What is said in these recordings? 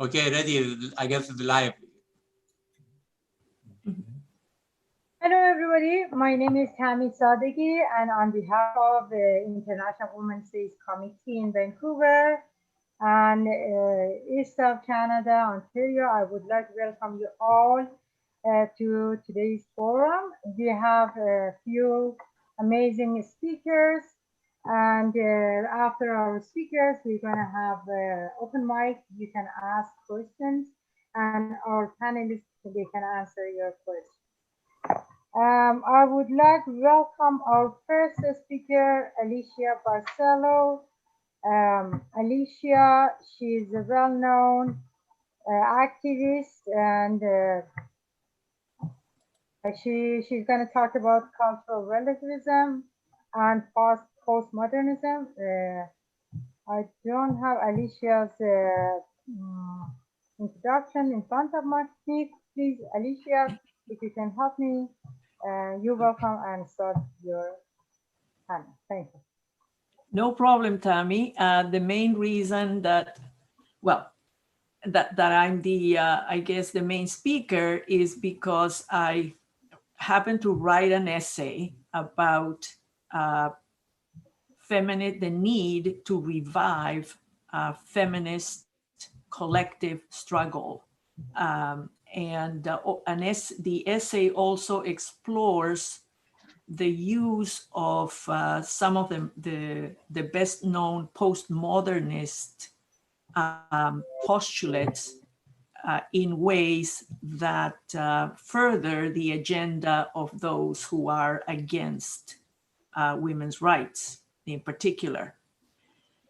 Okay, ready, I guess it's live. Hello, everybody. My name is Tammy Sadeghi, and on behalf of the International Women's Days Committee in Vancouver and east of Canada, Ontario, I would like to welcome you all to today's forum. We have a few amazing speakers, and after our speakers, we're going to have open mic. You can ask questions, and our panelists they can answer your questions. I would like to welcome our first speaker, Alicia Barsallo. Alicia, she's a well-known activist, and she's going to talk about cultural relativism and postmodernism. I don't have Alicia's introduction in front of me. Please, Alicia, if you can help me, you're welcome and start your panel. Thank you. No problem, Tammy. The main reason that, well, that I'm the, I guess, the main speaker is because I happened to write an essay about the need to revive feminist collective struggle. The essay also explores the use of some of the best known postmodernist postulates in ways that further the agenda of those who are against women's rights in particular.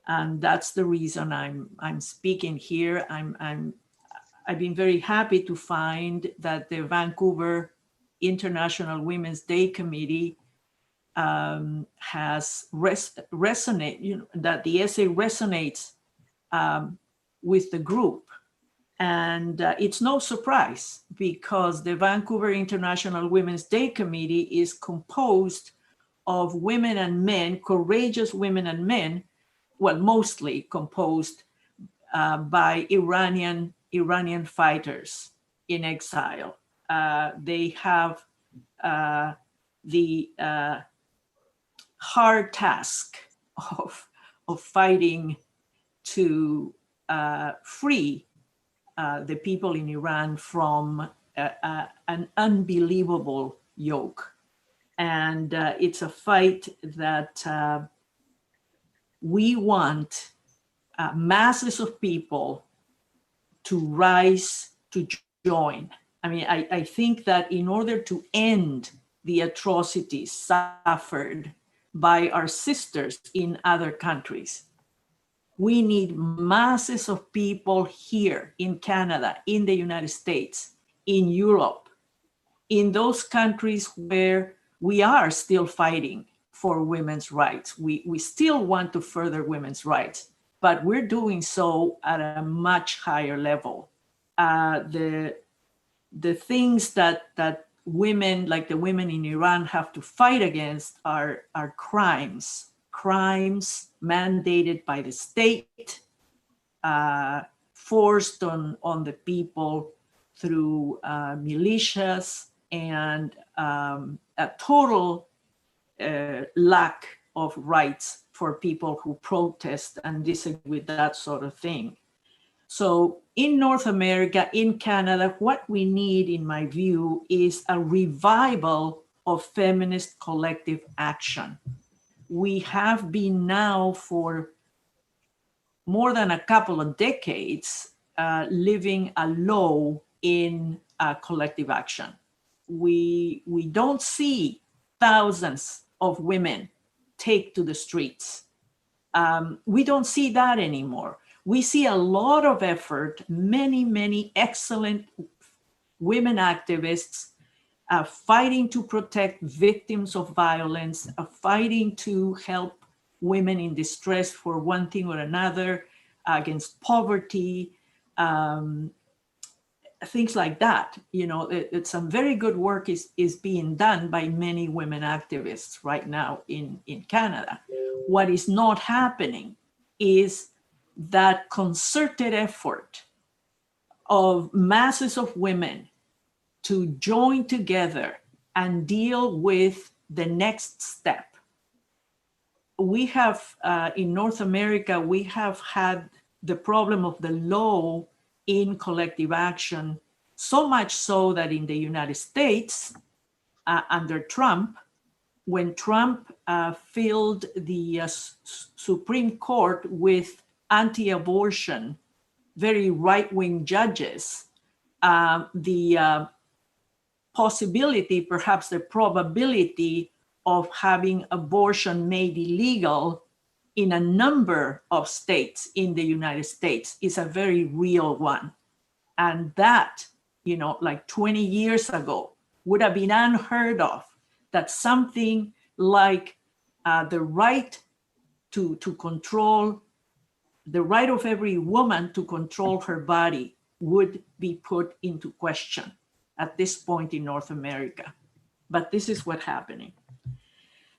And that's the reason I'm speaking here. I've been very happy to find that the Vancouver International Women's Day Committee has resonate, that the essay resonates with the group. And it's no surprise because the Vancouver International Women's Day Committee is composed of women and men, courageous women and men, well, mostly composed by Iranian fighters in exile. They have the hard task of fighting to free the people in Iran from an unbelievable yoke. And it's a fight that we want masses of people to rise to join. I mean, I think that in order to end the atrocities suffered by our sisters in other countries, we need masses of people here in Canada, in the United States, in Europe, in those countries where we are still fighting for women's rights. We still want to further women's rights, but we're doing so at a much higher level. The things that women, like the women in Iran, have to fight against are crimes mandated by the state, forced on the people through militias, and a total lack of rights for people who protest and disagree with that sort of thing. So in North America, in Canada, what we need, in my view, is a revival of feminist collective action. We have been now for more than a couple of decades living a low in collective action. We don't see thousands of women take to the streets. We don't see that anymore. We see a lot of effort, many excellent women activists fighting to protect victims of violence, fighting to help women in distress for one thing or another, against poverty, things like that. You know, some very good work is being done by many women activists right now in Canada. What is not happening is that concerted effort of masses of women to join together and deal with the next step. We have, in North America, we have had the problem of the law in collective action, so much so that in the United States, under Trump, when Trump filled the Supreme Court with anti-abortion, very right-wing judges, the possibility, perhaps the probability of having abortion made illegal in a number of states in the United States is a very real one. And that, like 20 years ago, would have been unheard of, that something like the right to control, the right of every woman to control her body would be put into question at this point in North America. But this is what's happening.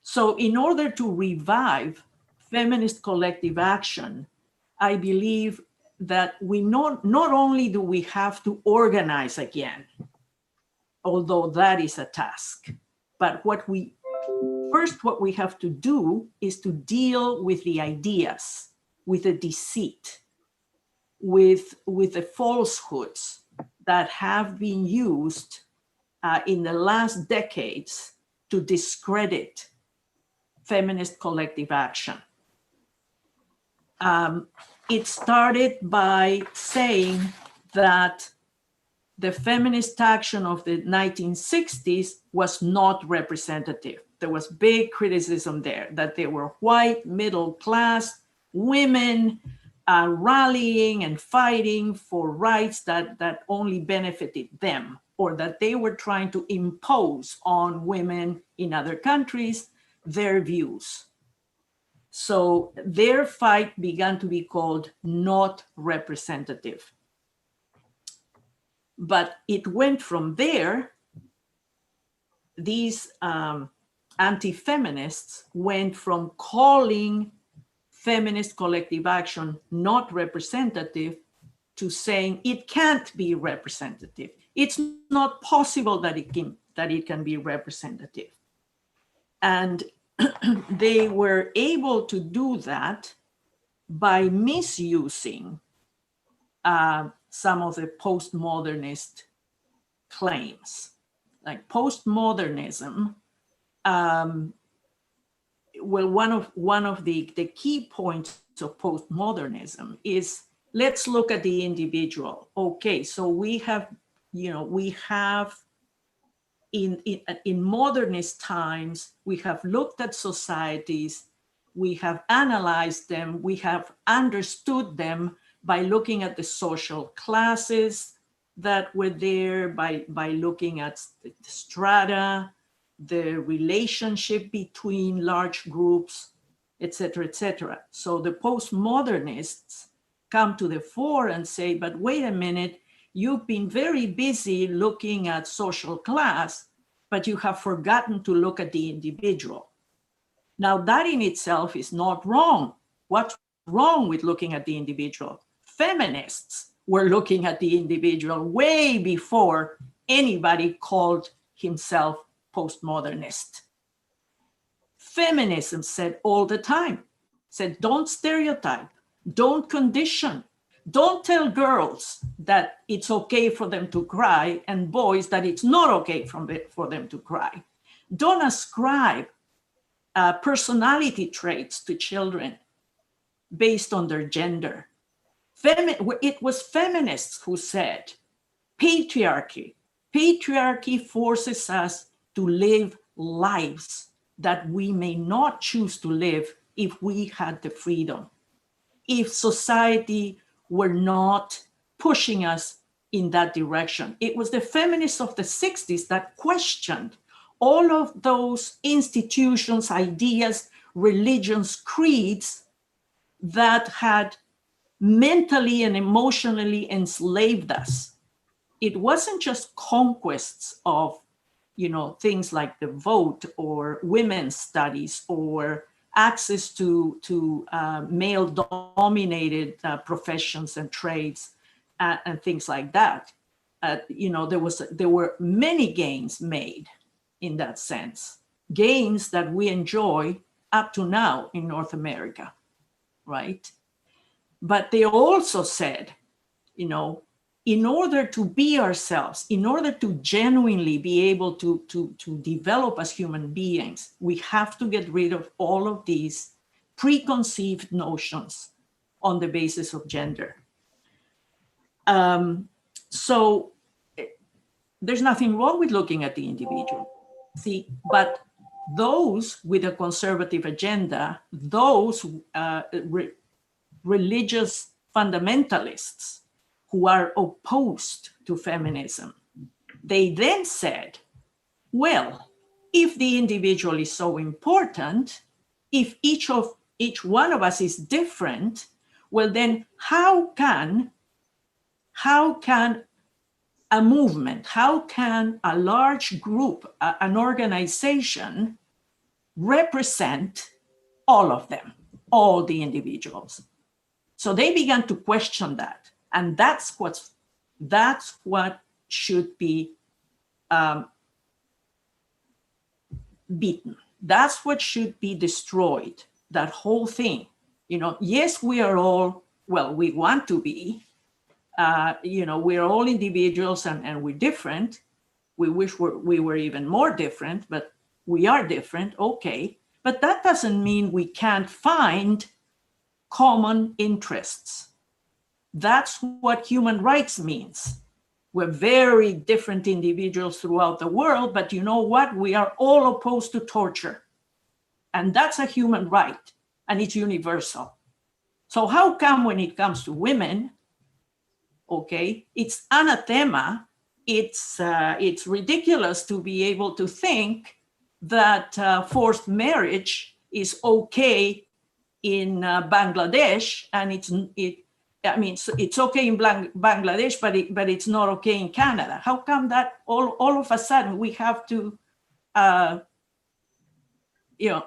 So in order to revive feminist collective action, I believe that we not only do we have to organize again, although that is a task, but what we have to do is to deal with the ideas, with the deceit, with the falsehoods that have been used in the last decades to discredit feminist collective action. It started by saying that the feminist action of the 1960s was not representative. There was big criticism there, that they were white, middle class women rallying and fighting for rights that only benefited them, or that they were trying to impose on women in other countries their views. So their fight began to be called not representative. But it went from there, these anti-feminists went from calling feminist collective action not representative to saying it can't be representative. It's not possible that it can be representative. And they were able to do that by misusing some of the postmodernist claims. Like postmodernism, well, one of the key points of postmodernism is, let's look at the individual. Okay, so we have in modernist times, we have looked at societies, we have analyzed them, we have understood them by looking at the social classes that were there, by looking at the strata, the relationship between large groups, et cetera, et cetera. So the postmodernists come to the fore and say, but wait a minute, you've been very busy looking at social class, but you have forgotten to look at the individual. Now that in itself is not wrong. What's wrong with looking at the individual? Feminists were looking at the individual way before anybody called himself postmodernist. Feminism said all the time, said, don't stereotype, don't condition, don't tell girls that it's okay for them to cry and boys that it's not okay for them to cry. Don't ascribe personality traits to children based on their gender. It was feminists who said, patriarchy forces us to live lives that we may not choose to live if we had the freedom, if society were not pushing us in that direction. It was the feminists of the 60s that questioned all of those institutions, ideas, religions, creeds that had mentally and emotionally enslaved us. It wasn't just conquests of, things like the vote or women's studies or access to male-dominated professions and trades and things like that. There were many gains made in that sense, gains that we enjoy up to now in North America, right? But they also said, in order to be ourselves, in order to genuinely be able to develop as human beings, we have to get rid of all of these preconceived notions on the basis of gender. So there's nothing wrong with looking at the individual. See, but those with a conservative agenda, those religious fundamentalists who are opposed to feminism, they then said, well, if the individual is so important, if each one of us is different, well then how can a movement, how can a large group, an organization represent all of them, all the individuals? So they began to question that. And that's what should be beaten. That's what should be destroyed, that whole thing. Yes, we are all, well, we want to be, we're all individuals and we're different. We wish we were even more different, but we are different, okay. But that doesn't mean we can't find common interests. That's what human rights means. We're very different individuals throughout the world, but you know what? We are all opposed to torture. And that's a human right, and it's universal. So how come when it comes to women, okay, it's anathema, it's ridiculous to be able to think that forced marriage is okay in Bangladesh, and it's okay in Bangladesh, but it's not okay in Canada. How come that all of a sudden we have to,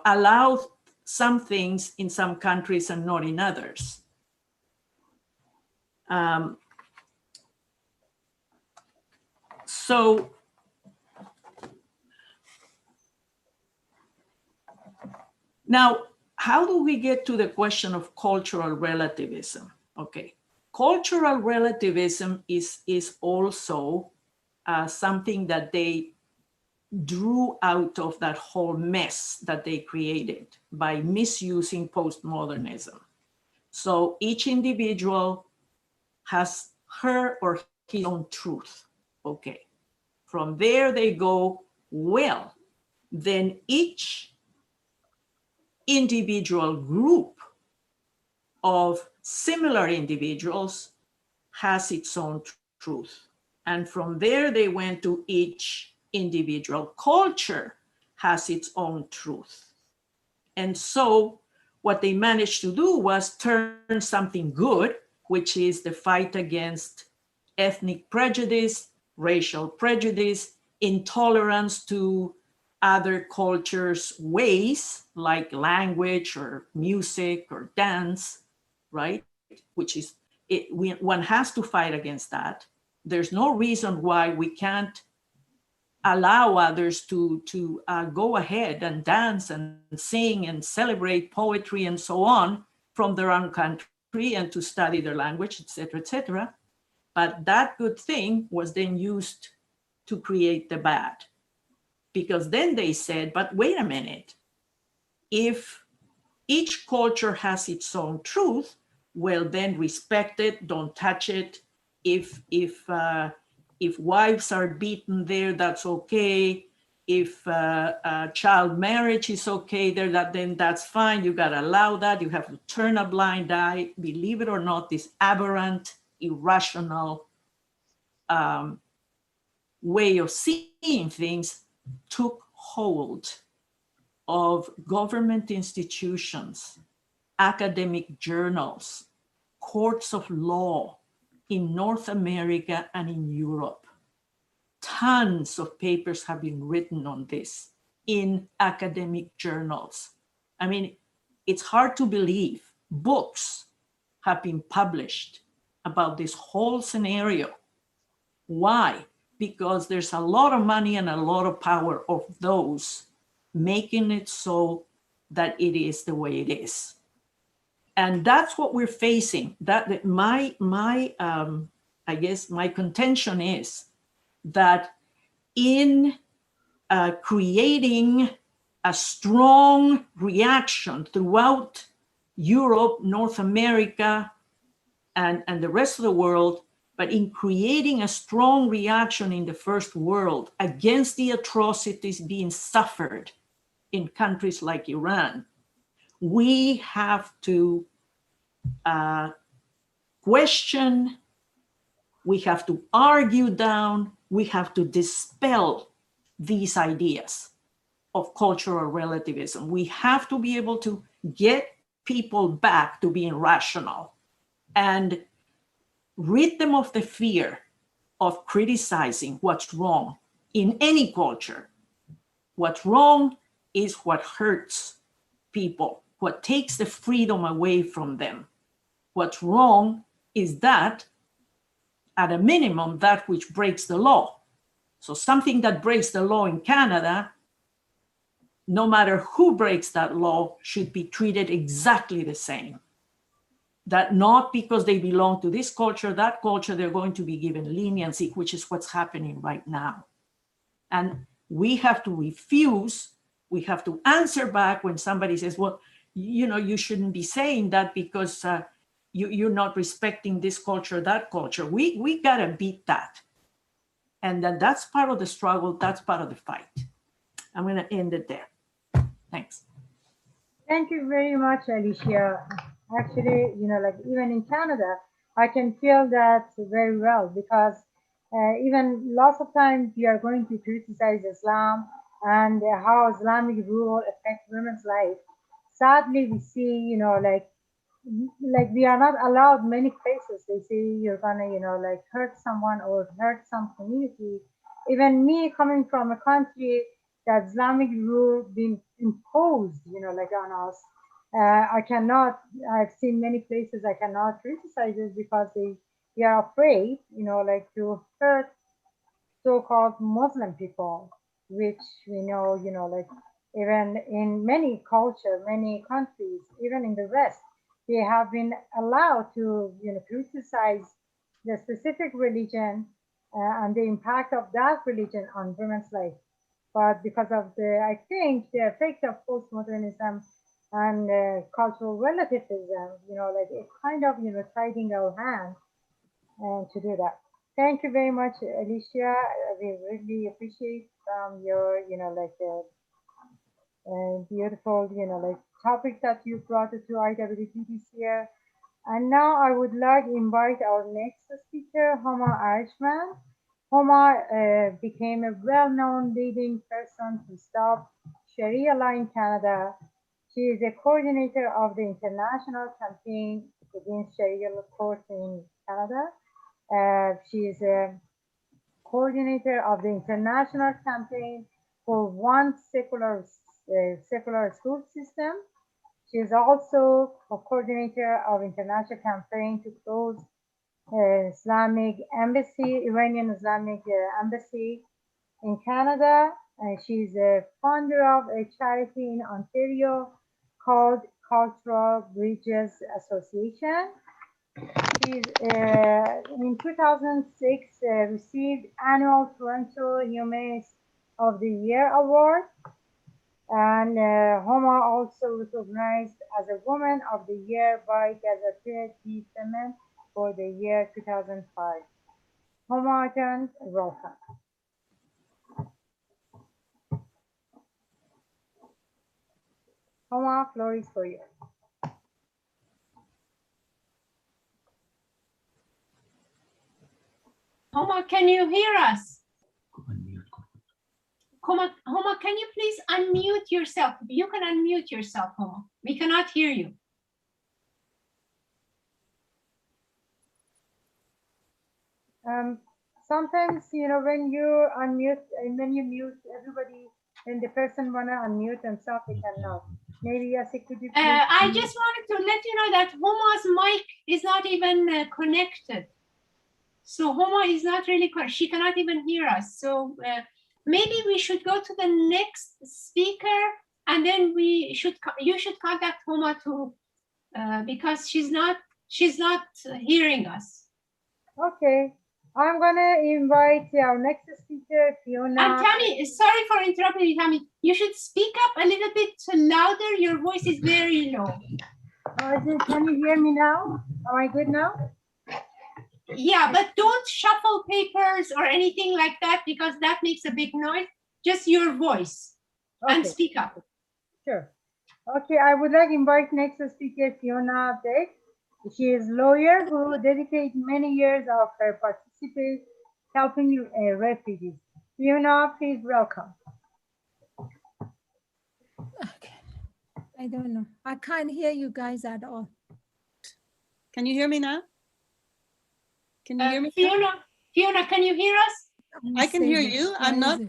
allow some things in some countries and not in others? So now, how do we get to the question of cultural relativism? Okay, cultural relativism is also something that they drew out of that whole mess that they created by misusing postmodernism. So each individual has her or his own truth. Okay, from there they go, well, then each individual group of similar individuals has its own truth. And from there they went to each individual culture has its own truth. And so what they managed to do was turn something good, which is the fight against ethnic prejudice, racial prejudice, intolerance to other cultures' ways, like language or music or dance, right? Which is, one has to fight against that. There's no reason why we can't allow others to go ahead and dance and sing and celebrate poetry and so on from their own country and to study their language, etc., etc. But that good thing was then used to create the bad. Because then they said, but wait a minute, if each culture has its own truth, well, then respect it, don't touch it. If wives are beaten there, that's okay. If child marriage is okay there, then that's fine. You got to allow that. You have to turn a blind eye. Believe it or not, this aberrant, irrational way of seeing things took hold of government institutions, academic journals, courts of law in North America and in Europe. Tons of papers have been written on this in academic journals. I mean, it's hard to believe. Books have been published about this whole scenario. Why? Because there's a lot of money and a lot of power of those making it so that it is the way it is. And that's what we're facing. That my I guess my contention is that in creating a strong reaction throughout Europe, North America, and the rest of the world, but in creating a strong reaction in the first world against the atrocities being suffered in countries like Iran, we have to question, we have to argue down, we have to dispel these ideas of cultural relativism. We have to be able to get people back to being rational and rid them of the fear of criticizing what's wrong in any culture. What's wrong is what hurts people, what takes the freedom away from them. What's wrong is that, at a minimum, that which breaks the law. So something that breaks the law in Canada, no matter who breaks that law, should be treated exactly the same. That not because they belong to this culture, that culture, they're going to be given leniency, which is what's happening right now. And we have to refuse, we have to answer back when somebody says, well, you know, you shouldn't be saying that because you're not respecting this culture, that culture. We gotta beat that. And then that's part of the struggle, that's part of the fight. I'm gonna end it there. Thanks. Thank you very much, Alicia. Actually, you know, like even in Canada, I can feel that very well because even lots of times we are going to criticize Islam and how Islamic rule affects women's life. Sadly, we see, you know, like we are not allowed many places. They say you're gonna, you know, like hurt someone or hurt some community. Even me coming from a country that Islamic rule being imposed, you know, like on us. I cannot. I've seen many places I cannot criticize it because they are afraid, you know, like to hurt so-called Muslim people, which we know, you know, like even in many culture, many countries, even in the West, they have been allowed to, you know, criticize the specific religion and the impact of that religion on women's life. But because of the, I think, the effect of postmodernism and cultural relativism, you know, like it kind of, you know, tidying our hands and to do that. Thank you very much, Alicia. We really appreciate your, you know, like beautiful, you know, like topic that you brought to IWT this year. And now I would like to invite our next speaker, Homa Arishman. Homa became a well-known leading person to stop Sharia law in Canada. She is a coordinator of the international campaign against Sharia court in Canada. She is a coordinator of the international campaign for one secular school system. She is also a coordinator of international campaign to close Islamic embassy, Iranian Islamic embassy in Canada. She's a founder of a charity in Ontario called Cultural Bridges Association. She's in 2006 received annual Toronto Humanist of the Year award, and Homa also recognized as a Woman of the Year by Gazette du Semaine for the year 2005. Homa Jan, welcome. Homa, floor is for you. Homa, can you hear us? Homa, can you please unmute yourself? You can unmute yourself, Homa. We cannot hear you. Sometimes, you know, when you unmute and when you mute everybody, when the person wanna unmute themselves, they cannot. Maybe Yasik, could you I just wanted to let you know that Homa's mic is not even connected. So Homa is not really, she cannot even hear us. So maybe we should go to the next speaker, and then you should contact Homa too, because she's not hearing us. Okay, I'm gonna invite our next speaker, Fiona. And Tammy, sorry for interrupting you, Tammy. You should speak up a little bit louder. Your voice is very low. Can you hear me now? Am I good now? Yeah, but don't shuffle papers or anything like that, because that makes a big noise. Just your voice. Okay. And speak up. Sure. Okay, I would like to invite next speaker, Fiona Beck. She is a lawyer who dedicated many years of her participation helping refugees. Fiona, please welcome. Okay. I don't know. I can't hear you guys at all. Can you hear me now? Can you hear me? now? Fiona, can you hear us? I can hear you. I'm not.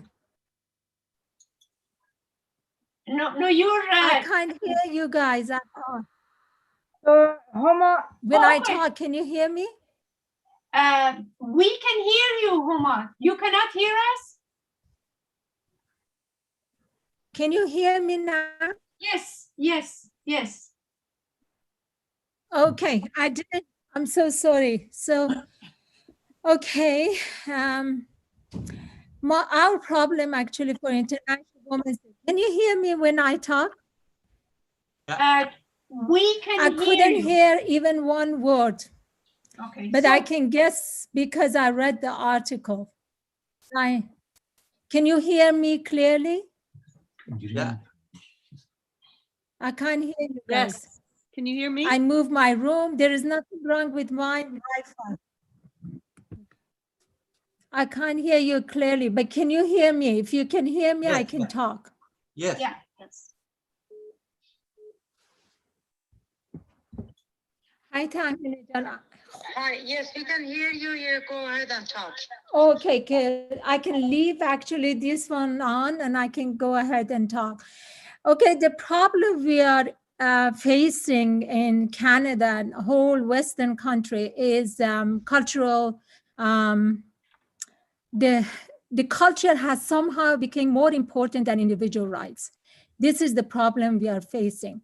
No, you're. I can't hear you guys at all. So, Homa. When I talk, can you hear me? We can hear you, Homa. You cannot hear us? Can you hear me now? Yes. Okay, I did. I'm so sorry. So, okay. Our problem actually for International Women's Day. Can you hear me when I talk? We can I couldn't hear even one word. Okay. But I can guess because I read the article. Can you hear me clearly? Yeah. I can't hear you guys. Yes. Can you hear me? I moved my room. There is nothing wrong with my Wi-Fi. I can't hear you clearly, but can you hear me? If you can hear me, Yes, I can talk. Yes. Yeah. Hi, Tammy. Hi, yes, we can hear you. You go ahead and talk. Okay, good. I can leave actually this one on and I can go ahead and talk. Okay, the problem we are facing in Canada and whole Western country is cultural. The culture has somehow become more important than individual rights. This is the problem we are facing.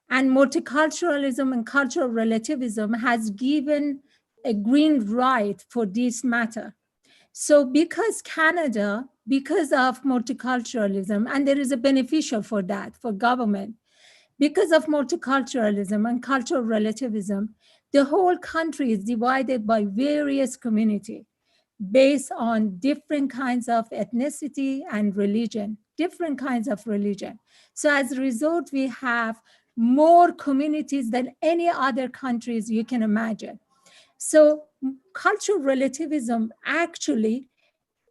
And multiculturalism and cultural relativism has given a green right for this matter. So because Canada, because of multiculturalism, and there is a beneficial for that, for government, because of multiculturalism and cultural relativism, the whole country is divided by various communities based on different kinds of ethnicity and religion, different kinds of religion. So as a result, we have more communities than any other countries you can imagine. So cultural relativism actually,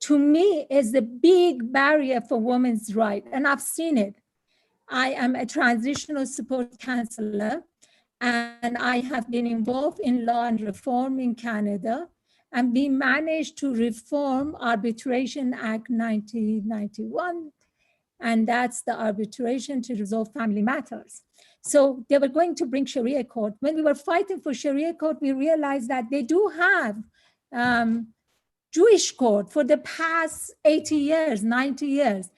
to me, is the big barrier for women's rights, and I've seen it. I am a transitional support counselor, and I have been involved in law and reform in Canada, and we managed to reform Arbitration Act 1991, and that's the arbitration to resolve family matters. So they were going to bring Sharia court. When we were fighting for Sharia court, we realized that they do have Jewish court for the past 80 years, 90 years.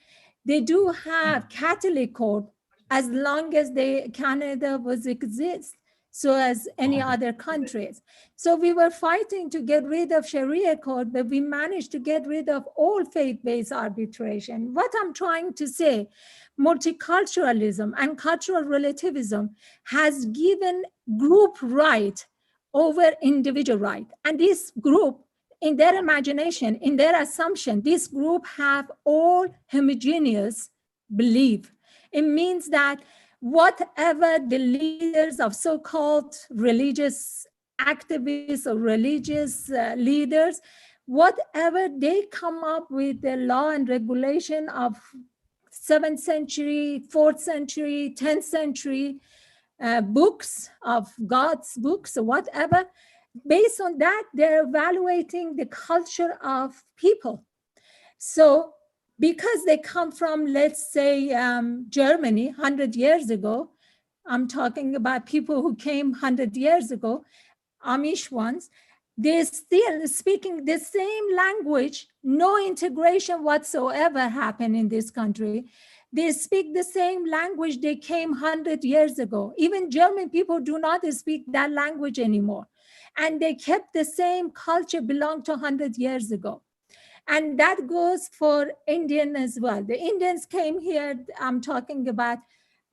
They do have Catholic court as long as Canada was exist, so as any other countries. So we were fighting to get rid of Sharia court, but we managed to get rid of all faith-based arbitration. What I'm trying to say, multiculturalism and cultural relativism has given group right over individual right. And this group, in their imagination, in their assumption, this group have all homogeneous belief. It means that whatever the leaders of so-called religious activists or religious leaders, whatever they come up with the law and regulation of 7th century, 4th century, 10th century books of God's books or whatever, based on that, they're evaluating the culture of people. So because they come from, let's say, Germany 100 years ago. I'm talking about people who came 100 years ago, Amish ones. They're still speaking the same language, no integration whatsoever happened in this country. They speak the same language they came 100 years ago. Even German people do not speak that language anymore. And they kept the same culture belonged to 100 years ago. And that goes for Indian as well. The Indians came here, I'm talking about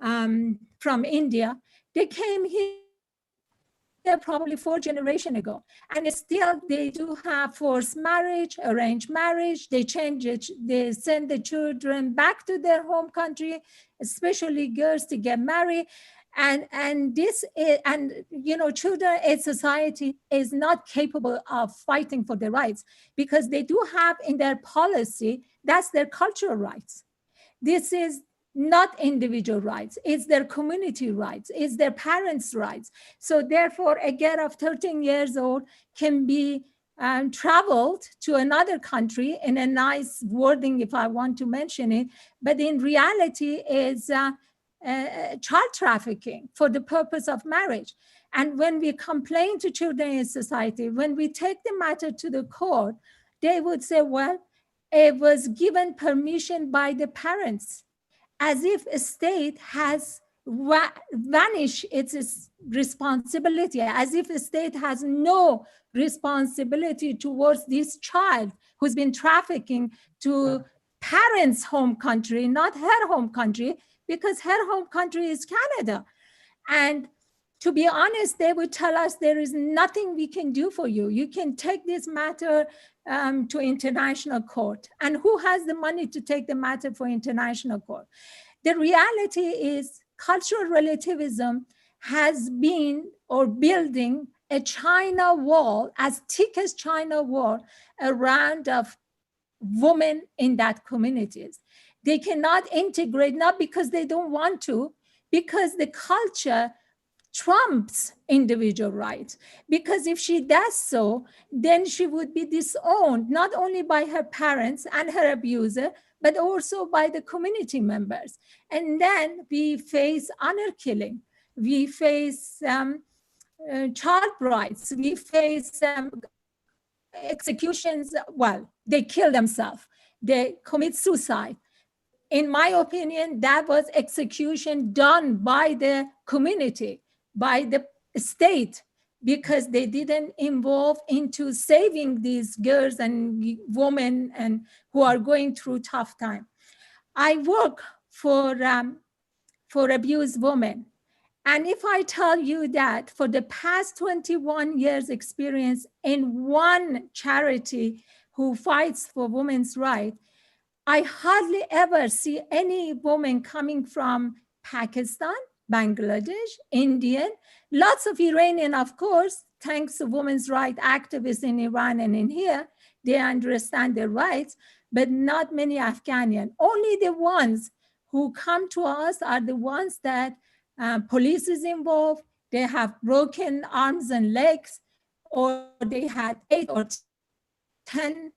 from India. They came here probably 4 generations ago. And still they do have forced marriage, arranged marriage. They change it, they send the children back to their home country, especially girls to get married. And this is, and you know, children in society is not capable of fighting for their rights, because they do have in their policy, that's their cultural rights. This is not individual rights, it's their community rights, it's their parents' rights. So therefore, a girl of 13 years old can be traveled to another country in a nice wording, if I want to mention it, but in reality is child trafficking for the purpose of marriage. And when we complain to children in society, when we take the matter to the court, they would say, well, it was given permission by the parents, as if a state has vanished its responsibility, as if a state has no responsibility towards this child who's been trafficking to parents' home country, not her home country, because her home country is Canada. And to be honest, they would tell us there is nothing we can do for you. You can take this matter to international court. And who has the money to take the matter for international court? The reality is cultural relativism has been or building a China wall, as thick as China wall, around of women in that communities. They cannot integrate, not because they don't want to, because the culture trumps individual rights. Because if she does so, then she would be disowned, not only by her parents and her abuser, but also by the community members. And then we face honor killing. We face child rights. We face executions. Well, they kill themselves. They commit suicide. In my opinion, that was execution done by the community, by the state, because they didn't involve into saving these girls and women and who are going through tough time. I work for abused women. And if I tell you that for the past 21 years experience in one charity who fights for women's rights, I hardly ever see any woman coming from Pakistan, Bangladesh, Indian, lots of Iranian, of course, thanks to women's rights activists in Iran and in here, they understand their rights, but not many Afghanian. Only the ones who come to us are the ones that police is involved, they have broken arms and legs, or they had 8 or 10,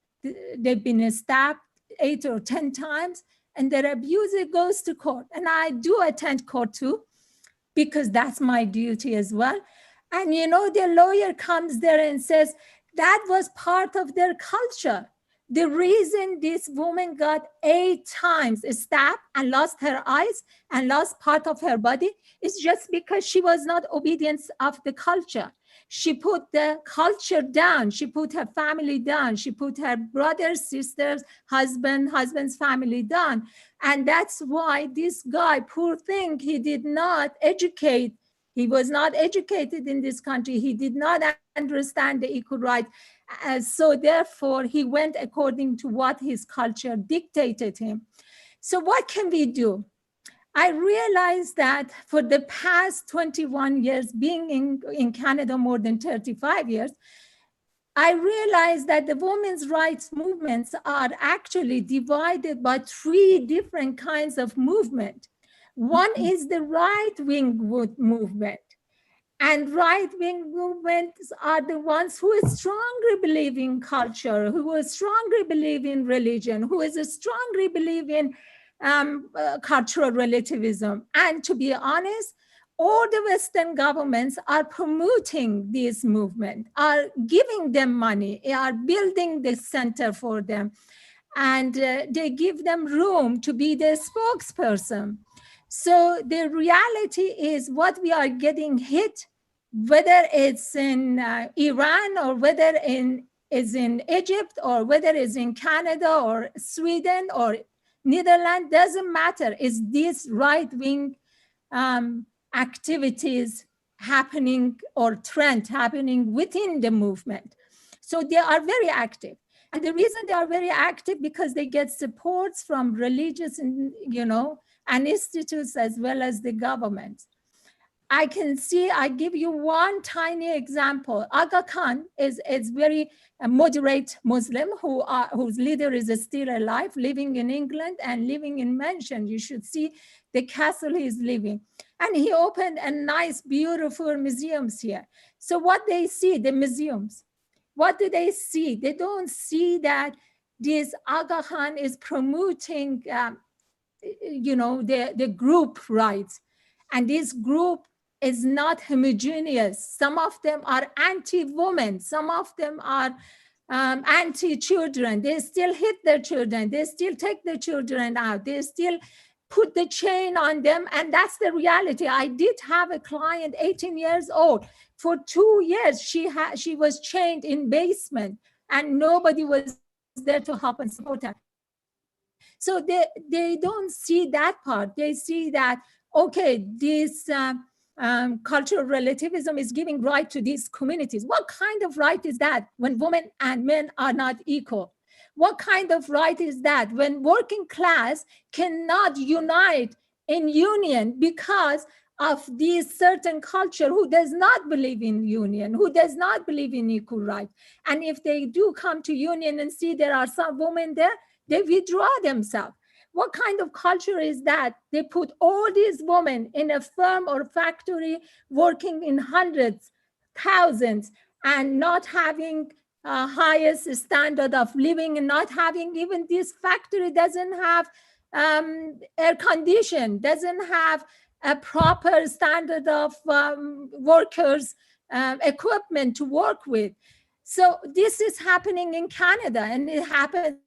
they've been stabbed 8 or 10 times, and their abuser goes to court. And I do attend court too, because that's my duty as well. And you know, the lawyer comes there and says, that was part of their culture. The reason this woman got 8 times stabbed and lost her eyes and lost part of her body is just because she was not obedient of the culture. She put the culture down. She put her family down. She put her brothers, sisters, husband's family down. And that's why this guy, poor thing, he did not educate. He was not educated in this country. He did not understand the equal right. So therefore, he went according to what his culture dictated him. So what can we do? I realized that for the past 21 years, being in Canada more than 35 years, I realized that the women's rights movements are actually divided by 3 different kinds of movement. One is the right-wing movement. And right-wing movements are the ones who strongly believe in culture, who strongly believe in religion, who strongly believe in cultural relativism. And to be honest, all the Western governments are promoting this movement, are giving them money, are building the center for them, and they give them room to be the spokesperson. So the reality is what we are getting hit, whether it's in Iran or whether is in Egypt or whether it's in Canada or Sweden or Netherlands, doesn't matter. It's these right-wing activities happening or trend happening within the movement. So they are very active. And the reason they are very active because they get supports from religious and, and institutes as well as the government. I can see, I give you one tiny example. Aga Khan is very moderate Muslim whose leader is still alive, living in England and living in mansion. You should see the castle he's living. And he opened a nice, beautiful museums here. So what they see, the museums, what do they see? They don't see that this Aga Khan is promoting, the group rights. And this group is not homogeneous. Some of them are anti-women. Some of them are anti-children. They still hit their children. They still take their children out. They still put the chain on them. And that's the reality. I did have a client, 18 years old. For 2 years, she was chained in basement and nobody was there to help and support her. So they don't see that part. They see that, okay, this cultural relativism is giving right to these communities. What kind of right is that when women and men are not equal? What kind of right is that when working class cannot unite in union because of this certain culture who does not believe in union, who does not believe in equal rights? And if they do come to union and see there are some women there, they withdraw themselves. What kind of culture is that? They put all these women in a firm or factory working in hundreds, thousands, and not having highest standard of living, and not having, even this factory doesn't have air condition, doesn't have a proper standard of workers equipment to work with. So this is happening in Canada, and it happens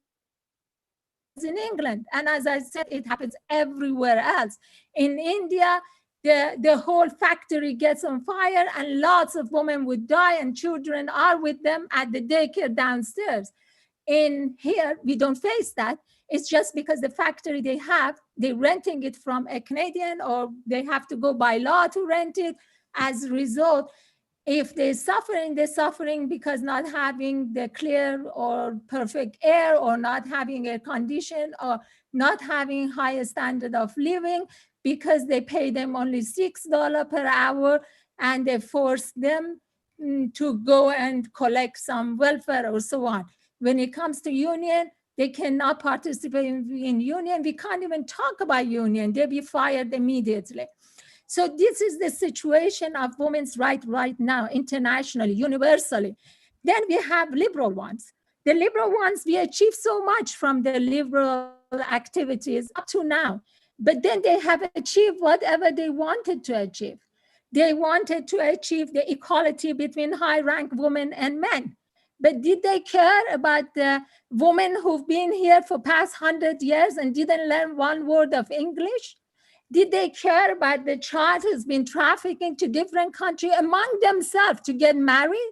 in England. And as I said, it happens everywhere else. In India, the whole factory gets on fire and lots of women would die and children are with them at the daycare downstairs. In here, we don't face that. It's just because the factory they're renting it from a Canadian, or they have to go by law to rent it. As a result, if they're suffering because not having the clear or perfect air, or not having air condition, or not having higher standard of living, because they pay them only $6 per hour and they force them to go and collect some welfare or so on. When it comes to union, they cannot participate in union. We can't even talk about union. They'll be fired immediately. So this is the situation of women's rights right now, internationally, universally. Then we have liberal ones. The liberal ones, we achieve so much from the liberal activities up to now, but then they have achieved whatever they wanted to achieve. They wanted to achieve the equality between high-ranked women and men. But did they care about the women who've been here for past 100 years and didn't learn one word of English? Did they care about the child who's been trafficking to different countries among themselves to get married?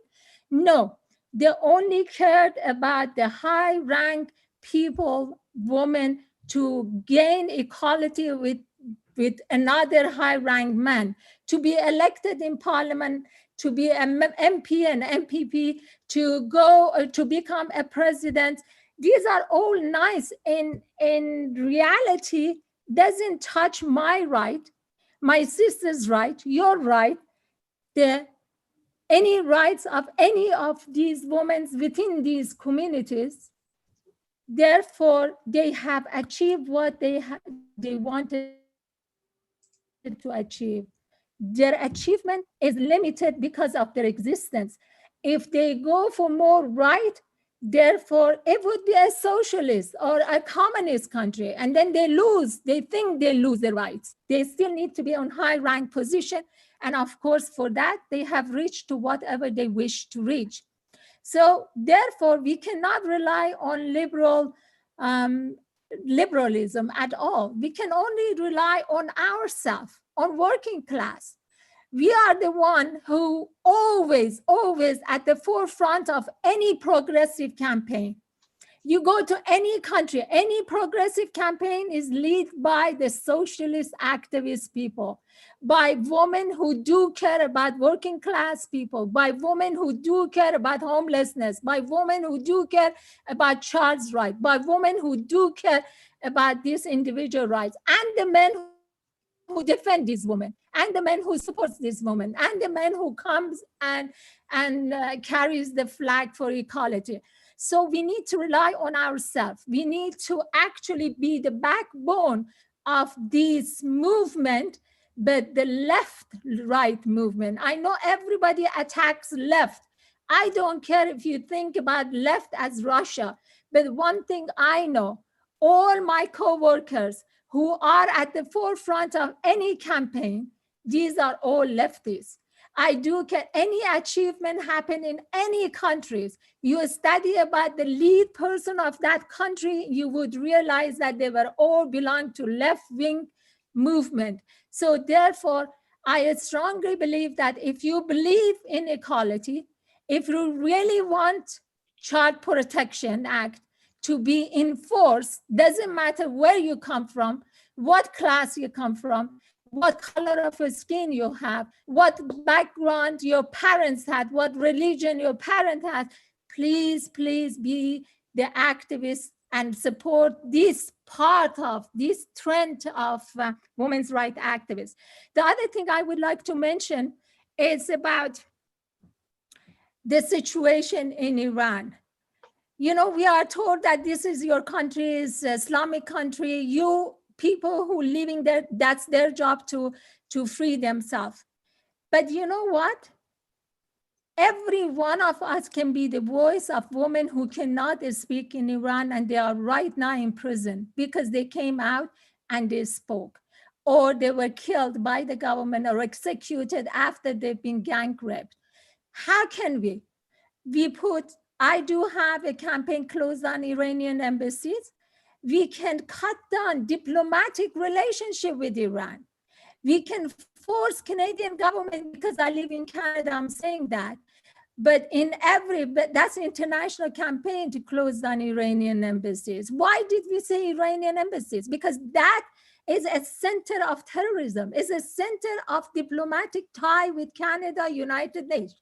No, they only cared about the high-ranked people, women, to gain equality with another high-ranked man, to be elected in parliament, to be an MP and MPP, to go to become a president. These are all nice. In reality, doesn't touch my right, my sister's right, your right, any rights of any of these women within these communities. Therefore, they have achieved what they wanted to achieve. their achievement is limited because of their existence. If they go for more right, therefore it would be a socialist or a communist country, and then they think they lose their rights. They still need to be on high rank position, and of course for that they have reached to whatever they wish to reach. So therefore we cannot rely on liberalism at all. We can only rely on ourselves, on working class. We are the one who always at the forefront of any progressive campaign. You go to any country, any progressive campaign is led by the socialist activist people, by women who do care about working class people, by women who do care about homelessness, by women who do care about child's rights, by women who do care about these individual rights, and the men who defend these women, and the men who supports these women, and the men who comes and carries the flag for equality. So we need to rely on ourselves. We need to actually be the backbone of this movement, but the left-right movement. I know everybody attacks left. I don't care if you think about left as Russia, but one thing I know, all my co-workers who are at the forefront of any campaign, these are all leftists. I do care any achievement happen in any countries. You study about the lead person of that country, you would realize that they were all belong to left-wing movement. So therefore, I strongly believe that if you believe in equality, if you really want Child Protection Act to be enforced, doesn't matter where you come from, what class you come from, what color of skin you have, what background your parents had, what religion your parent had, please be the activist and support this part of this trend of women's rights activists. The other thing I would like to mention is about the situation in Iran. You know, we are told that this is your country, is Islamic country. You people who living there, that's their job to free themselves. But you know what? Every one of us can be the voice of women who cannot speak in Iran, and they are right now in prison because they came out and they spoke, or they were killed by the government or executed after they've been gang raped. How can we put, I do have a campaign closed on Iranian embassies. We can cut down diplomatic relationship with Iran. We can force Canadian government, because I live in Canada, I'm saying that, but that's an international campaign to close down Iranian embassies. Why did we say Iranian embassies? Because that is a center of terrorism, is a center of diplomatic tie with Canada, United Nations,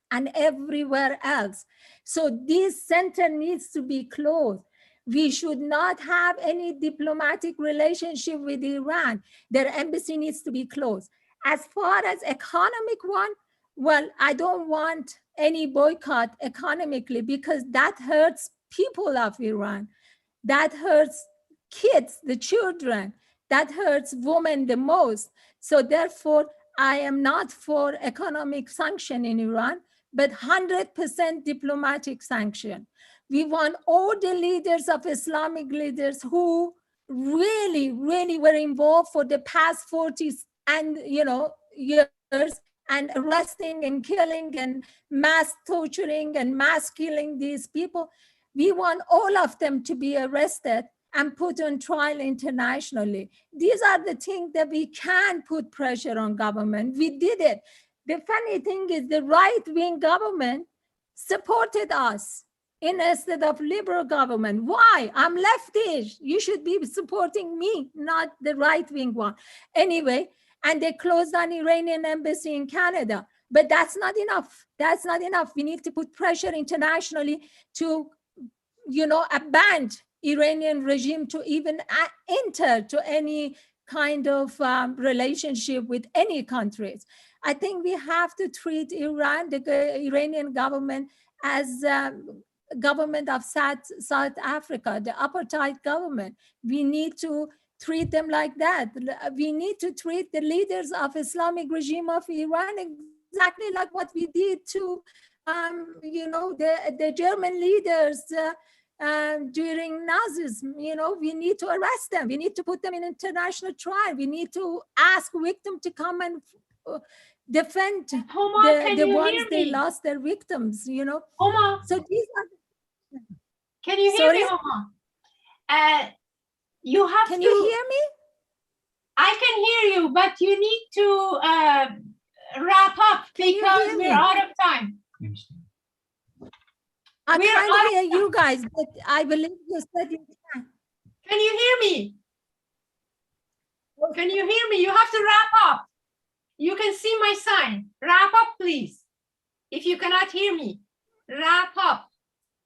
and everywhere else. So this center needs to be closed. We should not have any diplomatic relationship with Iran. Their embassy needs to be closed. As far as economic one, well, I don't want any boycott economically, because that hurts people of Iran. That hurts kids, the children. That hurts women the most. So therefore, I am not for economic sanction in Iran, but 100% diplomatic sanction. We want all the leaders of Islamic leaders who really were involved for the past 40 and years, and arresting and killing and mass torturing and mass killing these people. We want all of them to be arrested and put on trial internationally. These are the things that we can put pressure on government. We did it. The funny thing is the right-wing government supported us instead of liberal government. Why? I'm leftish. You should be supporting me, not the right-wing one. Anyway, and they closed down Iranian embassy in Canada. But that's not enough. That's not enough. We need to put pressure internationally to, abandon Iranian regime to even enter to any kind of relationship with any countries. I think we have to treat Iran, the Iranian government, as government of South Africa, the apartheid government. We need to treat them like that. We need to treat the leaders of Islamic regime of Iran exactly like what we did to, the German leaders during Nazism. We need to arrest them. We need to put them in international trial. We need to ask victims to come and defend Homa, the ones they lost their victims. Homa, So these are. can you hear Sorry? me, Homa? You have Can to. you hear me? I can hear you, but you need to wrap up Can you because hear we're me? out of time. I We're can't out of hear you guys, but I believe you said you can. Can you hear me? Can you hear me? You have to wrap up. You can see my sign. Wrap up, please. If you cannot hear me, wrap up.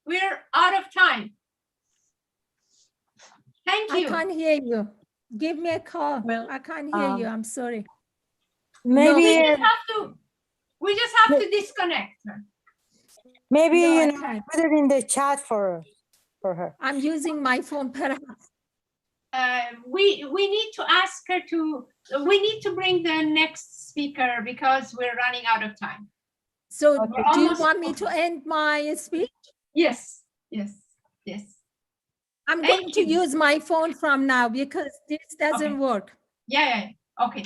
We're out of time. Thank I you. can't hear you. Give me a call. Well, I can't hear you. I'm sorry. Maybe We just have to disconnect. maybe No, I you know, can't. put it in the chat for her. I'm using my phone perhaps. We need to ask her to. We need to bring the next speaker because we're running out of time. So Okay. do you Almost want me to over. end my speech? Yes, yes, yes. I'm Thank going to you. use my phone from now because this doesn't Okay. work. Yeah. Okay.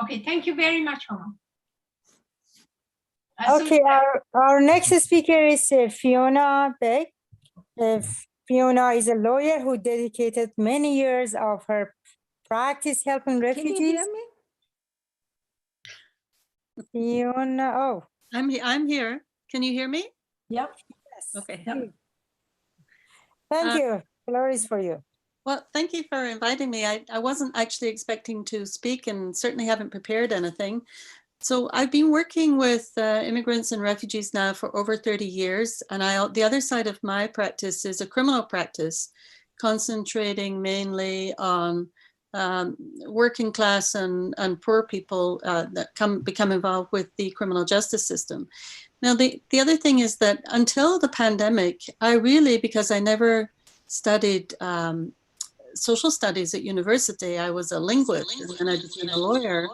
Okay. Thank you very much, Homa. Okay, our next speaker is Fiona Beck. Fiona is a lawyer who dedicated many years of her practice helping Can refugees. you hear me? Fiona, oh, I'm here. Can you hear me? Yep. yes. Okay. Yep. Thank you. Floor is for you. Well, thank you for inviting me. I wasn't actually expecting to speak and certainly haven't prepared anything. So I've been working with immigrants and refugees now for over 30 years. And the other side of my practice is a criminal practice, concentrating mainly on working class and poor people that become involved with the criminal justice system. Now, the other thing is that until the pandemic, I really, because I never studied social studies at university, I was a linguist and then I became a lawyer.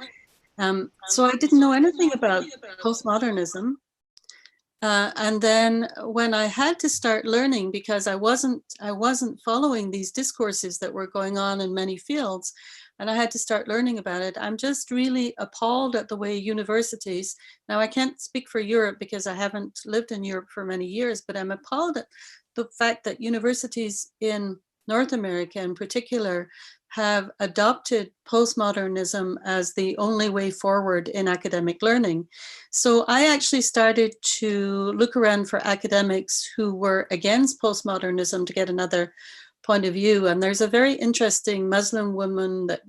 So I didn't know anything about postmodernism. And then when I had to start learning, because I wasn't following these discourses that were going on in many fields, and I had to start learning about it, I'm just really appalled at the way universities, now I can't speak for Europe because I haven't lived in Europe for many years, but I'm appalled at the fact that universities in North America in particular have adopted postmodernism as the only way forward in academic learning. So I actually started to look around for academics who were against postmodernism to get another point of view. And there's a very interesting Muslim woman that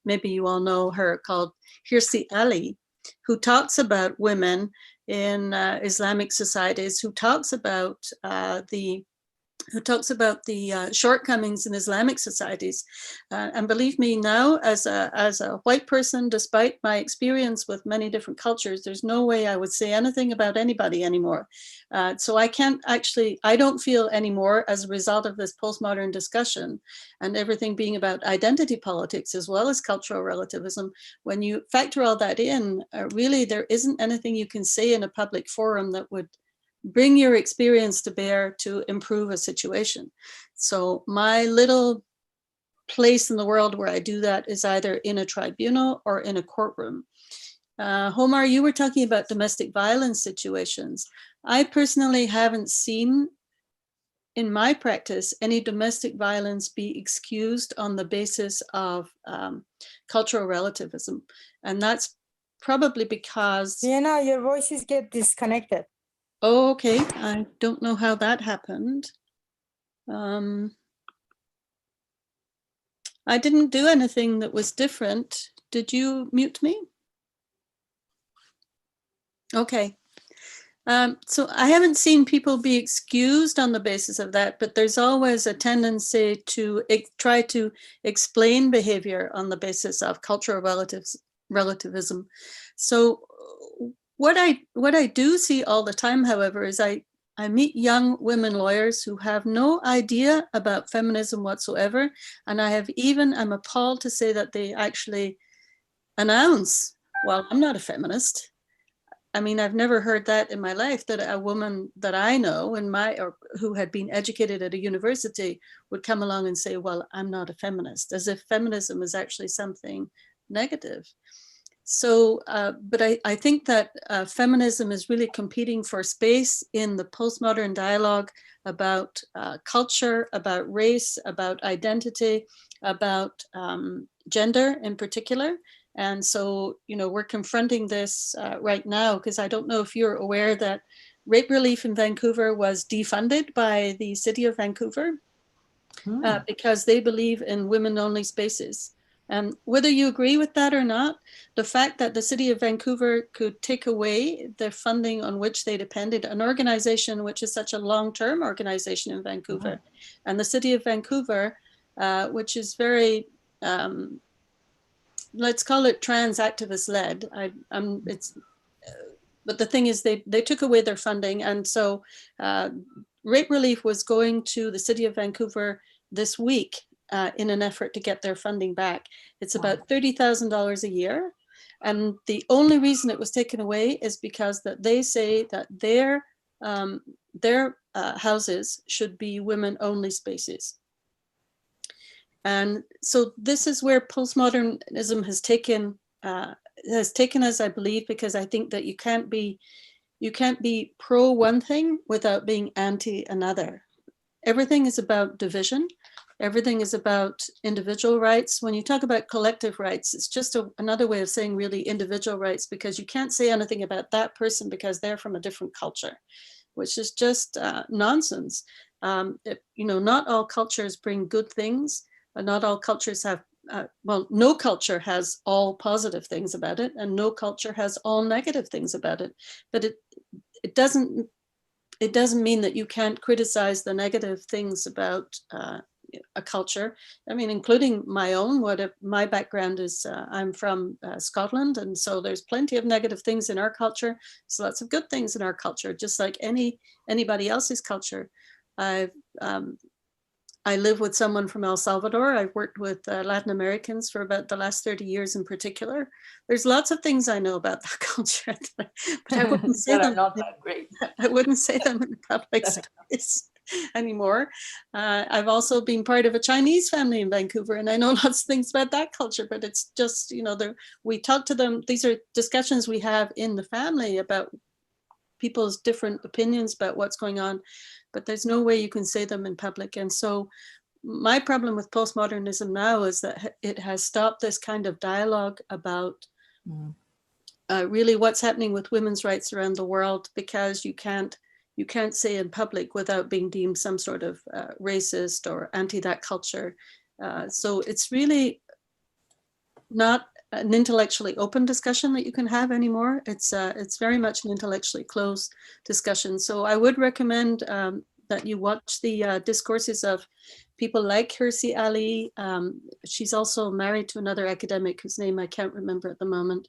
maybe you all know her, called Hirsi Ali, who talks about women in Islamic societies, who talks about the shortcomings in Islamic societies. And believe me, now as a white person, despite my experience with many different cultures, there's no way I would say anything about anybody anymore. So I don't feel anymore, as a result of this postmodern discussion and everything being about identity politics as well as cultural relativism, when you factor all that in, really there isn't anything you can say in a public forum that would bring your experience to bear to improve a situation. So my little place in the world where I do that is either in a tribunal or in a courtroom. Homar, you were talking about domestic violence situations. I personally haven't seen in my practice any domestic violence be excused on the basis of cultural relativism. And that's probably because... Fiona, your voices get disconnected. Oh, okay. I don't know how that happened. I didn't do anything that was different. Did you mute me? Okay. So I haven't seen people be excused on the basis of that, but there's always a tendency to try to explain behavior on the basis of cultural relativism. So what I do see all the time, however, is I I meet young women lawyers who have no idea about feminism whatsoever. And I'm appalled to say that they actually announce, well, I'm not a feminist. I mean, I've never heard that in my life, that a woman that I know or who had been educated at a university would come along and say, well, I'm not a feminist, as if feminism is actually something negative. So, but I think that feminism is really competing for space in the postmodern dialogue about culture, about race, about identity, about gender in particular. And so, we're confronting this right now, because I don't know if you're aware that rape relief in Vancouver was defunded by the city of Vancouver because they believe in women-only spaces. And whether you agree with that or not, the fact that the city of Vancouver could take away the funding on which they depended, an organization which is such a long-term organization in Vancouver, and the city of Vancouver, which is very, let's call it trans activist led. But the thing is, they took away their funding, and so rape relief was going to the city of Vancouver this week in an effort to get their funding back. It's about $30,000 a year, and the only reason it was taken away is because that they say that their houses should be women-only spaces. And so this is where postmodernism has taken us, I believe, because I think that you can't be pro one thing without being anti another. Everything is about division. Everything is about individual rights. When you talk about collective rights, it's just another way of saying really individual rights, because you can't say anything about that person because they're from a different culture, which is just nonsense. Not all cultures bring good things. Not all cultures have, no culture has all positive things about it, and no culture has all negative things about it. But it doesn't mean that you can't criticize the negative things about a culture. I mean, including my own. My background is, I'm from Scotland, and so there's plenty of negative things in our culture. There's lots of good things in our culture, just like anybody else's culture. I live with someone from El Salvador. I've worked with Latin Americans for about the last 30 years in particular. There's lots of things I know about that culture, but I wouldn't say them. Not that great. I wouldn't say them in the public space anymore. I've also been part of a Chinese family in Vancouver, and I know lots of things about that culture, but it's just, we talk to them. These are discussions we have in the family about people's different opinions about what's going on, but there's no way you can say them in public. And so my problem with postmodernism now is that it has stopped this kind of dialogue about really what's happening with women's rights around the world, because you can't say in public without being deemed some sort of racist or anti that culture. So it's really not an intellectually open discussion that you can have anymore. It's very much an intellectually closed discussion. So I would recommend that you watch the discourses of people like Hirsi Ali. She's also married to another academic whose name I can't remember at the moment.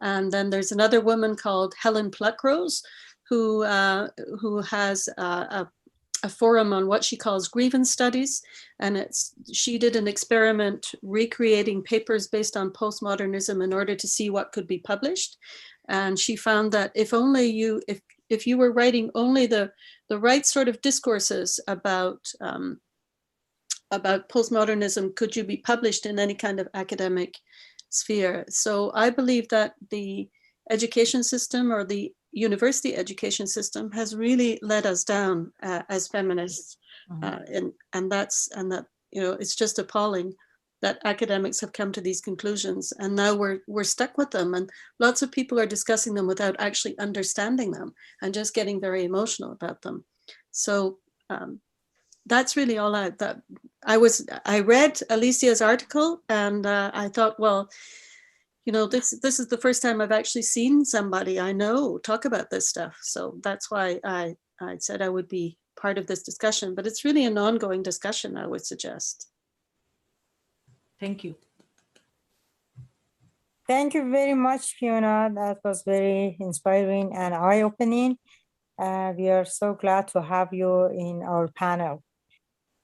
And then there's another woman called Helen Pluckrose, who has a forum on what she calls grievance studies. And she did an experiment recreating papers based on postmodernism in order to see what could be published. And she found that if you were writing only the right sort of discourses about postmodernism, could you be published in any kind of academic sphere? So I believe that the education system, or the university education system, has really let us down as feminists, and it's just appalling that academics have come to these conclusions, and now we're stuck with them, and lots of people are discussing them without actually understanding them and just getting very emotional about them. So that's really all I read Alicia's article, and I thought, well, this is the first time I've actually seen somebody I know talk about this stuff. So that's why I said I would be part of this discussion, but it's really an ongoing discussion, I would suggest. Thank you. Thank you very much, Fiona. That was very inspiring and eye-opening. We are so glad to have you in our panel.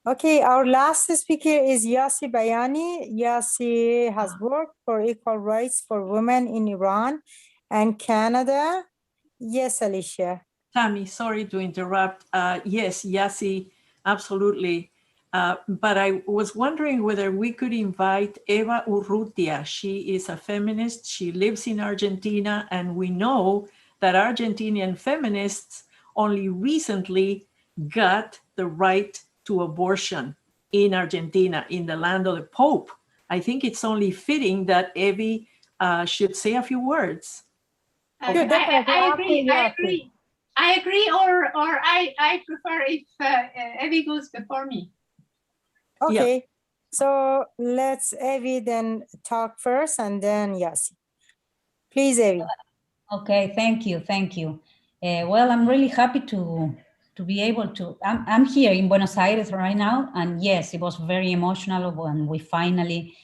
Okay, our last speaker is Yassi Bayani. Yassi has worked for equal rights for women in Iran and Canada. Yes, Alicia. Tammy, sorry to interrupt. Yes, Yassi, absolutely. But I was wondering whether we could invite Eva Urrutia. She is a feminist. She lives in Argentina, and we know that Argentinian feminists only recently got the right to abortion in Argentina, in the land of the Pope. I think it's only fitting that Evie should say a few words. Good, definitely. I agree, or I prefer if Evie goes before me. Okay, Yeah. so let's Evie then talk first and then Yassi. Please, Evie. Okay, thank you. Well, I'm really happy to be able to, I'm here in Buenos Aires right now, and yes, it was very emotional when we finally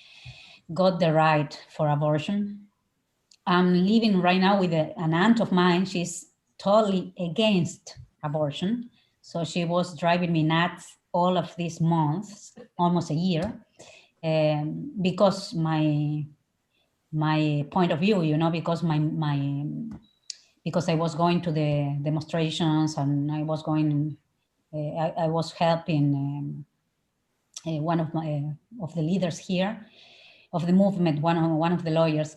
got the right for abortion. I'm living right now with an aunt of mine. She's totally against abortion. So she was driving me nuts all of these months, almost a year, because my point of view, you know, because because I was going to the demonstrations and I was going, I was helping one of the leaders here of the movement, one of the lawyers.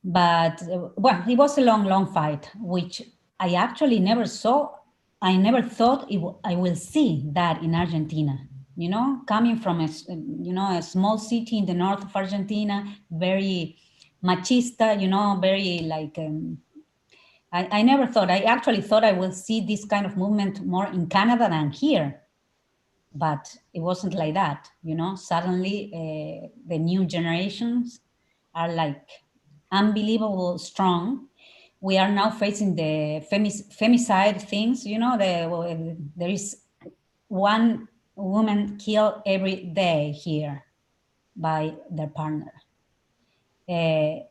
But well, it was a long fight, which I actually never saw. I never thought I will see that in Argentina. You know, coming from a small city in the north of Argentina, very machista. You know, very like. I never thought. I actually thought I will see this kind of movement more in Canada than here. But it wasn't like that, you know. Suddenly, the new generations are like unbelievable strong. We are now facing the femicide things, you know. There is one woman killed every day here by their partner. I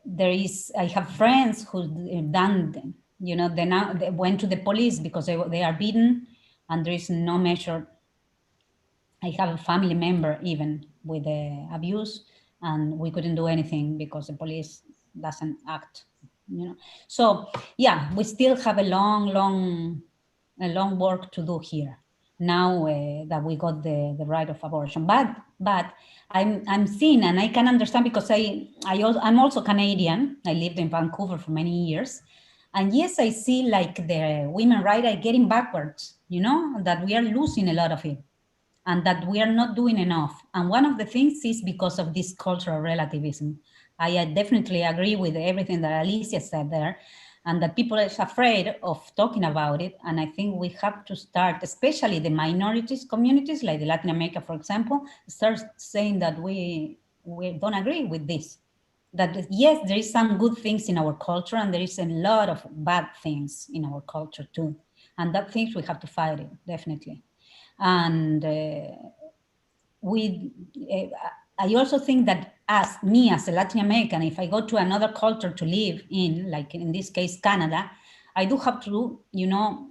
have friends who done, you know, they went to the police because they are beaten, and there is no measure. I have a family member even with abuse, and we couldn't do anything because the police doesn't act, you know. So yeah, we still have a long work to do here. Now that we got the right of abortion, but I'm seeing, and I can understand because I'm also Canadian. I lived in Vancouver for many years, and yes, I see like the women rights are getting backwards. You know, that we are losing a lot of it, and that we are not doing enough. And one of the things is because of this cultural relativism. I definitely agree with everything that Alicia said there, and that people are afraid of talking about it. And I think we have to start, especially the minorities communities, like the Latin America, for example, start saying that we don't agree with this. That yes, there is some good things in our culture, and there is a lot of bad things in our culture too. And that things we have to fight it, definitely. And I also think that as a Latin American, if I go to another culture to live in, like in this case, Canada, I do have to, you know,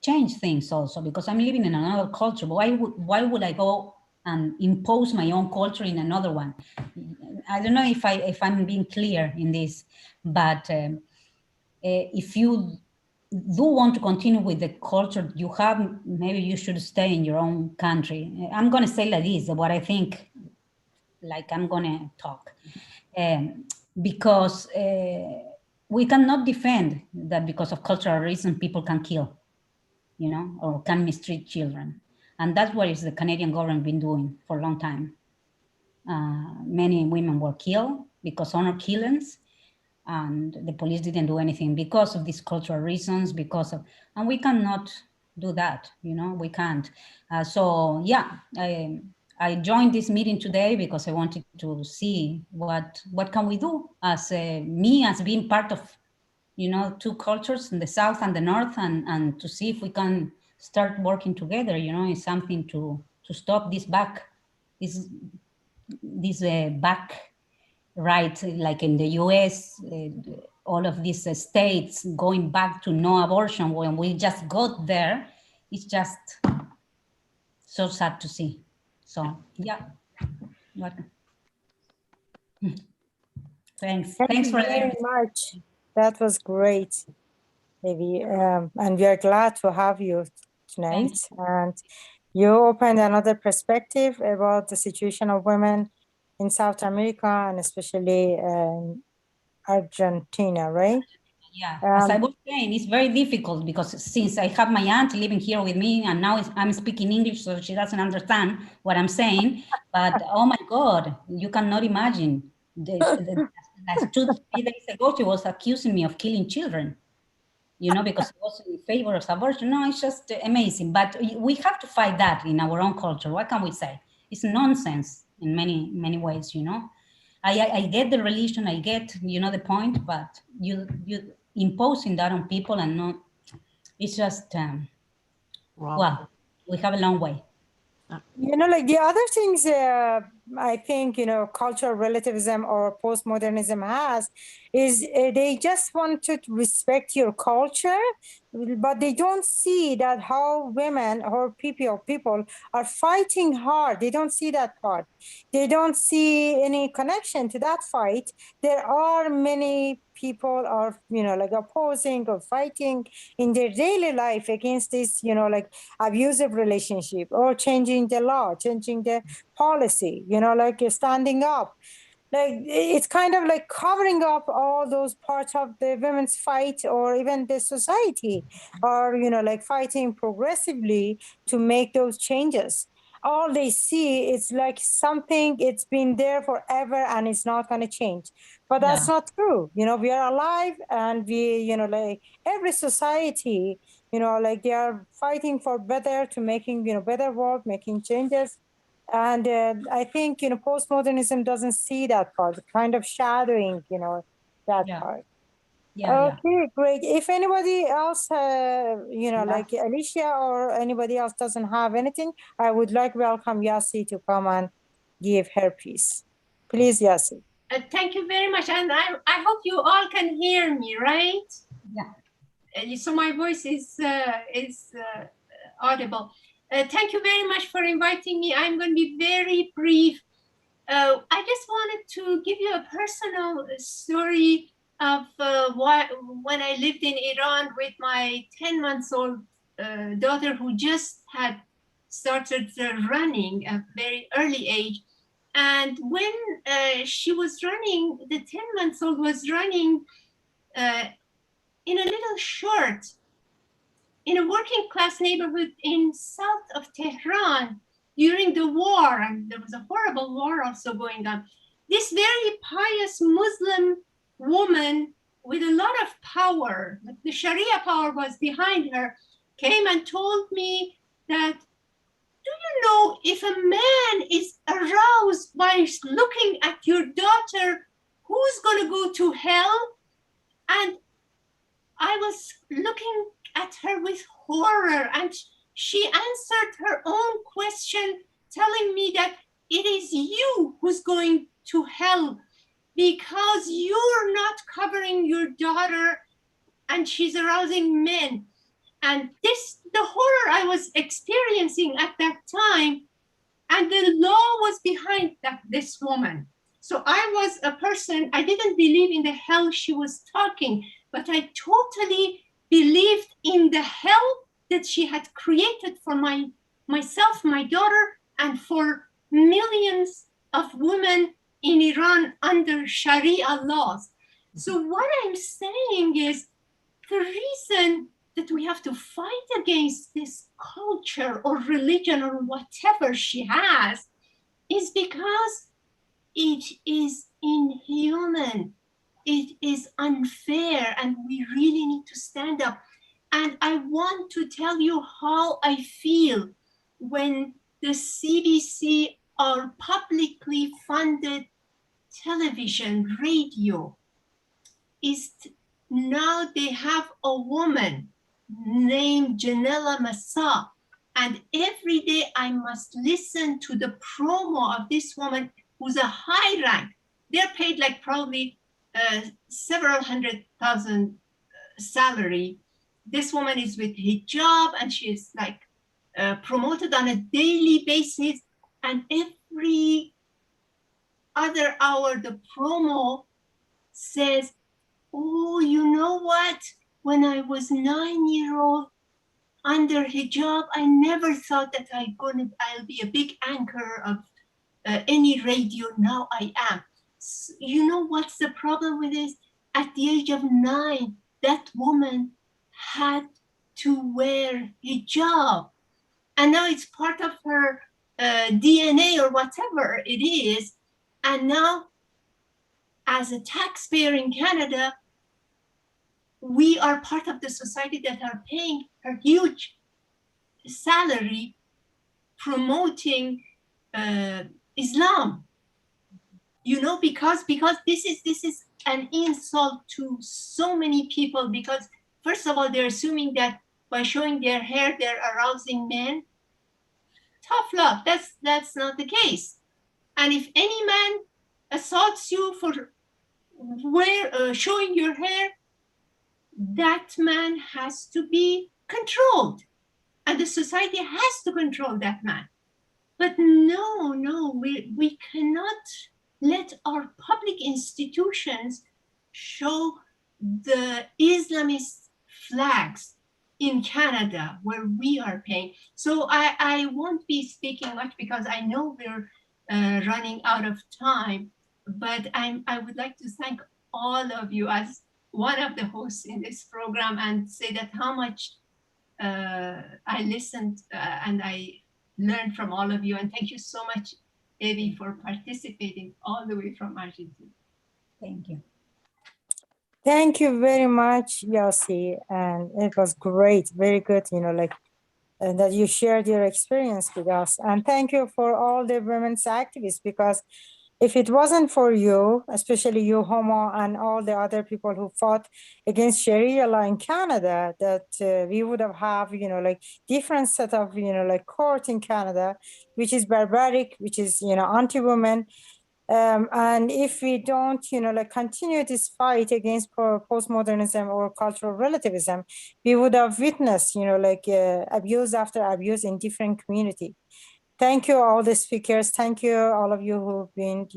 change things also, because I'm living in another culture. But why would I go and impose my own culture in another one? I don't know if I'm being clear in this, but if you do want to continue with the culture you have, maybe you should stay in your own country. I'm going to say like this, what I think, like I'm going to talk. Because we cannot defend that because of cultural reasons people can kill, you know, or can mistreat children. And that's what is the Canadian government been doing for a long time. Many women were killed because honor killings, and the police didn't do anything because of these cultural reasons, and we cannot do that, you know, we can't. So yeah, I joined this meeting today because I wanted to see what can we do as me as being part of, you know, two cultures in the South and the North, and to see if we can start working together, you know, in something to stop this back right, like in the US, all of these states going back to no abortion when we just got there. It's just so sad to see. So yeah, what? Thanks. Thank Thanks you for very that. much. That was great, Devi. And we are glad to have you tonight. Thanks. And you opened another perspective about the situation of women in South America and especially Argentina, right? Yeah, as I was saying, it's very difficult because since I have my aunt living here with me and now I'm speaking English, so she doesn't understand what I'm saying. But oh my God, you cannot imagine. Last 2-3 days ago, she was accusing me of killing children, you know, because it was in favor of abortion. No, it's just amazing. But we have to fight that in our own culture. What can we say? It's nonsense in many ways, you know. I get the religion, I get, you know, the point, but you imposing that on people and not, it's just, well, we have a long way. You know, like the other things I think, you know, cultural relativism or postmodernism has is they just want to respect your culture, but they don't see that how women or people are fighting hard. They don't see that part. They don't see any connection to that fight. There are many people are, you know, like opposing or fighting in their daily life against this, you know, like abusive relationship or changing the law, changing the policy, you know, like standing up. Like it's kind of like covering up all those parts of the women's fight or even the society, or, you know, like fighting progressively to make those changes. All they see is like something, it's been there forever and it's not going to change. But that's not true. You know, we are alive and we, you know, like every society, you know, like they are fighting for better, to making, you know, better world, making changes. And I think, you know, postmodernism doesn't see that part, kind of shadowing, you know, that part. Okay, great. If anybody else, you know, like Alicia or anybody else doesn't have anything, I would like welcome Yassi to come and give her piece. Please, Yassi. Thank you very much. And I hope you all can hear me, right? Yeah. So my voice is audible. Thank you very much for inviting me. I'm going to be very brief. I just wanted to give you a personal story of when I lived in Iran with my 10-month-old daughter who just had started running at a very early age. And when she was running, the 10-month-old was running in a little short in a working class neighborhood in south of Tehran during the war, and there was a horrible war also going on. This very pious Muslim woman with a lot of power, the Sharia power was behind her, came and told me that, do you know if a man is aroused by looking at your daughter, who's going to go to hell? And I was looking at her with horror, and she answered her own question, telling me that it is you who's going to hell because you're not covering your daughter and she's arousing men. And this, the horror I was experiencing at that time, and the law was behind this woman. So I was a person, I didn't believe in the hell she was talking, but I totally believed in the hell that she had created for myself, my daughter, and for millions of women in Iran under Sharia laws. So what I'm saying is the reason that we have to fight against this culture or religion or whatever she has is because it is inhuman. It is unfair, and we really need to stand up. And I want to tell you how I feel when the CBC, our publicly funded television, radio, is now they have a woman named Janella Massa. And every day I must listen to the promo of this woman who's a high rank. They're paid like probably several $100,000 salary. This woman is with hijab and she is like promoted on a daily basis, and every other hour the promo says, oh, you know what? When I was 9-year-old under hijab, I never thought that I'll be a big anchor of any radio. Now I am. So, you know what's the problem with this? At the age of 9, that woman had to wear hijab. And now it's part of her DNA or whatever it is. And now, as a taxpayer in Canada, we are part of the society that are paying her huge salary promoting Islam. You know, because this is an insult to so many people, because first of all, they're assuming that by showing their hair, they're arousing men. Tough luck, that's not the case. And if any man assaults you for showing your hair, that man has to be controlled. And the society has to control that man. But no, we cannot let our public institutions show the Islamist flags in Canada where we are paying. So I won't be speaking much because I know we're running out of time, but I would like to thank all of you as one of the hosts in this program and say that how much I listened and I learned from all of you. And thank you so much, Evi, for participating all the way from Argentina. Thank you. Thank you very much, Yossi. And it was great, very good, and that you shared your experience with us. And thank you for all the women's activists, because if it wasn't for you, especially you, Homo, and all the other people who fought against Sharia law in Canada, that we would have, different set of, court in Canada, which is barbaric, which is, anti-women. And if we don't, continue this fight against postmodernism or cultural relativism, we would have witnessed, abuse after abuse in different communities. Thank you, all the speakers. Thank you, all of you who've been,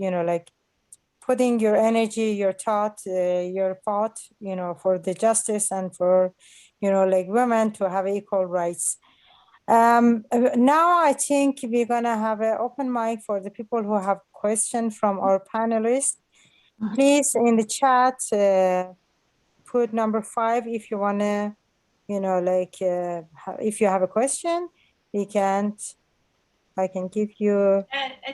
putting your energy, your thought, for the justice and for, women to have equal rights. Now I think we're gonna have an open mic for the people who have questions from our panelists. Please, in the chat, put number 5 if you wanna, if you have a question, I can give you.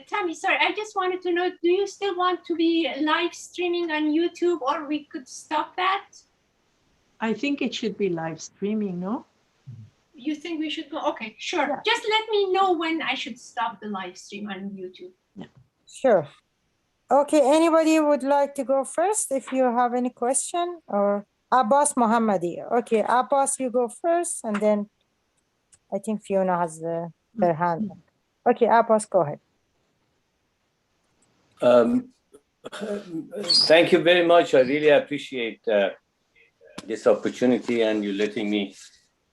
Tammy, sorry, I just wanted to know, do you still want to be live streaming on YouTube, or we could stop that? I think it should be live streaming, no? You think we should go? Okay, sure. Yeah. Just let me know when I should stop the live stream on YouTube. Yeah. Sure. Okay, anybody would like to go first if you have any question? Or Abbas Mohammadi. Okay, Abbas, you go first, and then I think Fiona has her hand. Okay, Abbas, go ahead. Thank you very much. I really appreciate this opportunity and you letting me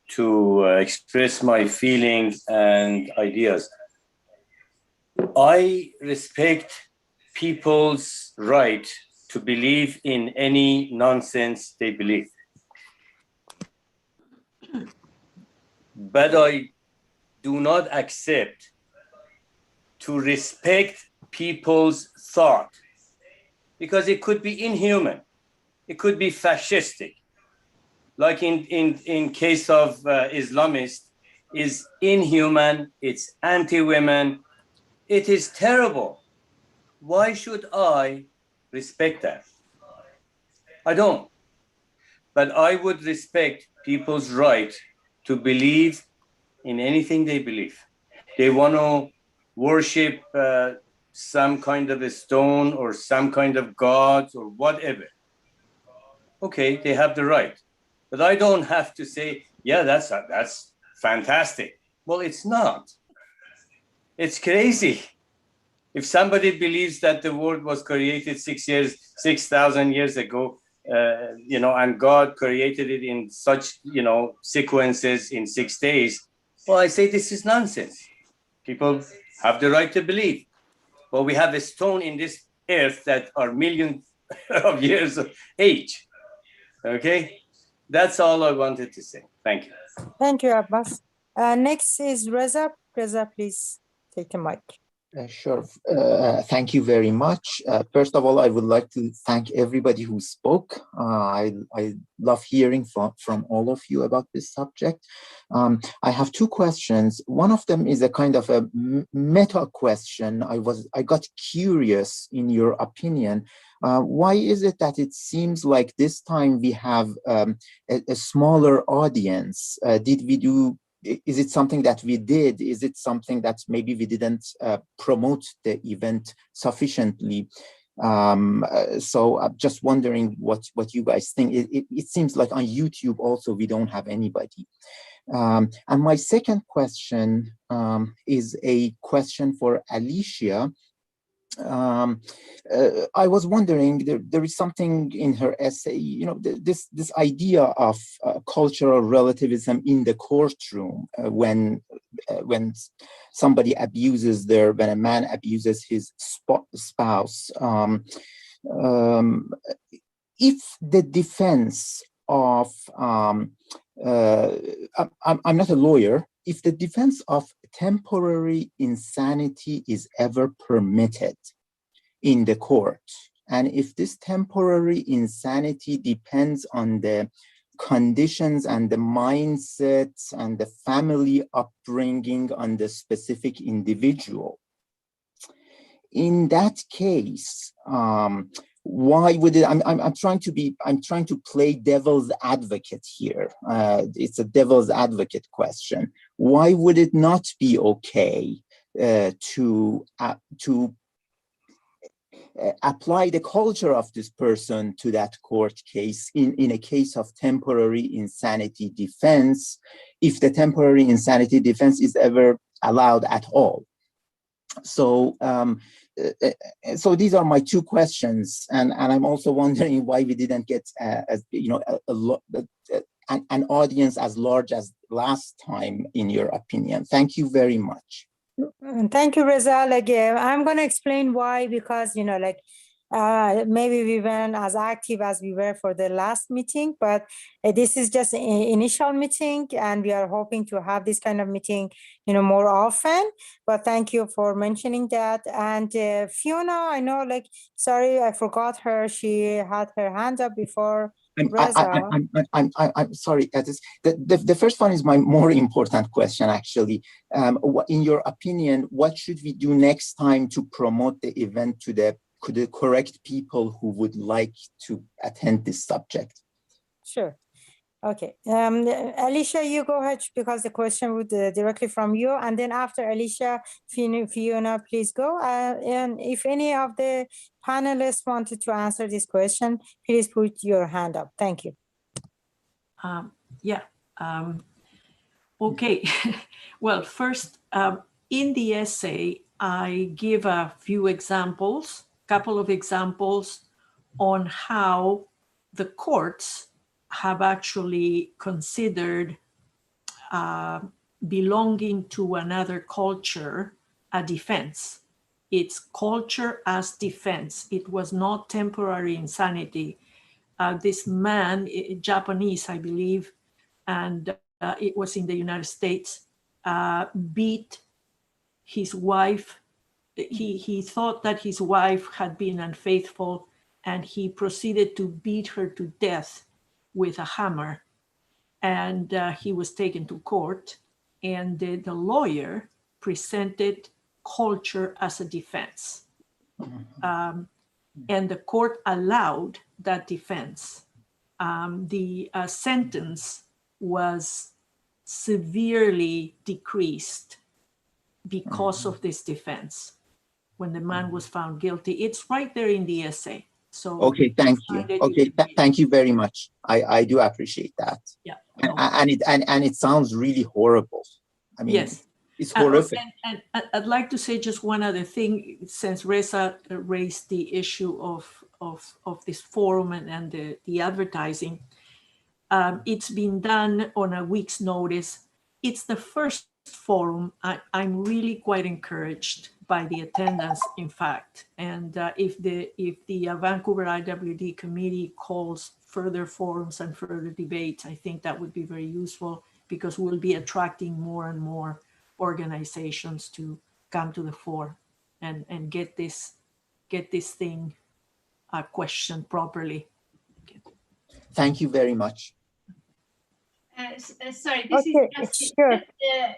to express my feelings and ideas. I respect people's right to believe in any nonsense they believe. But I do not accept to respect people's thought, because it could be inhuman, it could be fascistic, like in case of Islamists, is inhuman, it's anti-women, it is terrible. Why should I respect that? I don't. But I would respect people's right to believe in anything they believe. They want to worship some kind of a stone or some kind of gods or whatever. Okay, they have the right. But I don't have to say, yeah, that's fantastic. Well, it's not. It's crazy. If somebody believes that the world was created 6,000 years ago, and God created it in such, sequences in 6 days, well, I say this is nonsense. People have the right to believe. But we have a stone in this earth that are millions of years of age. Okay? That's all I wanted to say. Thank you. Thank you, Abbas. Next is Reza. Reza, please take the mic. Sure. Thank you very much. First of all, I would like to thank everybody who spoke. I love hearing from all of you about this subject. I have two questions. One of them is a kind of a meta question. I got curious in your opinion. Why is it that it seems like this time we have a smaller audience? Is it something that we did? Is it something that maybe we didn't promote the event sufficiently? So I'm just wondering what you guys think. It seems like on YouTube also we don't have anybody. And my second question is a question for Alicia. I was wondering, there is something in her essay, this idea of cultural relativism in the courtroom when somebody abuses when a man abuses his spouse. If the defense of, I'm not a lawyer, if the defense of temporary insanity is ever permitted in the court, and if this temporary insanity depends on the conditions and the mindsets and the family upbringing on the specific individual, in that case, why would it? I'm trying to play devil's advocate here. It's a devil's advocate question. Why would it not be okay to apply the culture of this person to that court case in a case of temporary insanity defense, if the temporary insanity defense is ever allowed at all? So these are my two questions, and I'm also wondering why we didn't get an audience as large as last time, in your opinion. Thank you very much. Thank you, Reza. I'm going to explain why, because maybe we weren't as active as we were for the last meeting, but this is just an initial meeting, and we are hoping to have this kind of meeting, more often. But thank you for mentioning that. And Fiona, I know, sorry, I forgot her. She had her hand up before. I'm sorry. The first one is my more important question, actually. In your opinion, what should we do next time to promote the event to the correct people who would like to attend this subject? Sure. Okay. Alicia, you go ahead, because the question would directly from you. And then after Alicia, Fiona, please go. And if any of the panelists wanted to answer this question, please put your hand up. Thank you. Okay. Well, first, in the essay, I give a couple of examples on how the courts have actually considered belonging to another culture a defense. It's culture as defense. It was not temporary insanity. This man, Japanese, I believe, and it was in the United States, beat his wife. He thought that his wife had been unfaithful, and he proceeded to beat her to death with a hammer. And he was taken to court, and the lawyer presented culture as a defense. And the court allowed that defense. The sentence was severely decreased because of this defense when the man was found guilty. It's right there in the essay. So okay, thank you. Okay, thank you very much. I do appreciate that. Yeah. And it sounds really horrible. I mean, yes. It's horrific. And I'd like to say just one other thing, since Reza raised the issue of this forum and the advertising. It's been done on a week's notice. It's the first forum. I'm really quite encouraged by the attendance, in fact. And if the Vancouver IWD committee calls further forums and further debates, I think that would be very useful, because we'll be attracting more and more organizations to come to the fore and get this thing questioned properly. Thank you very much. Sorry, this Okay, is just sure.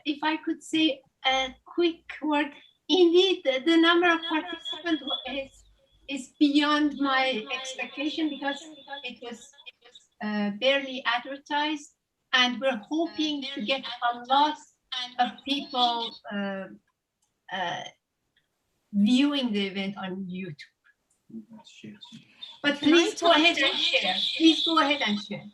if I could say a quick word. Indeed, the number of participants is beyond my expectation, because it was barely advertised, and we're hoping to get a lot of people viewing the event on YouTube. But please go ahead and share. Please go ahead and share.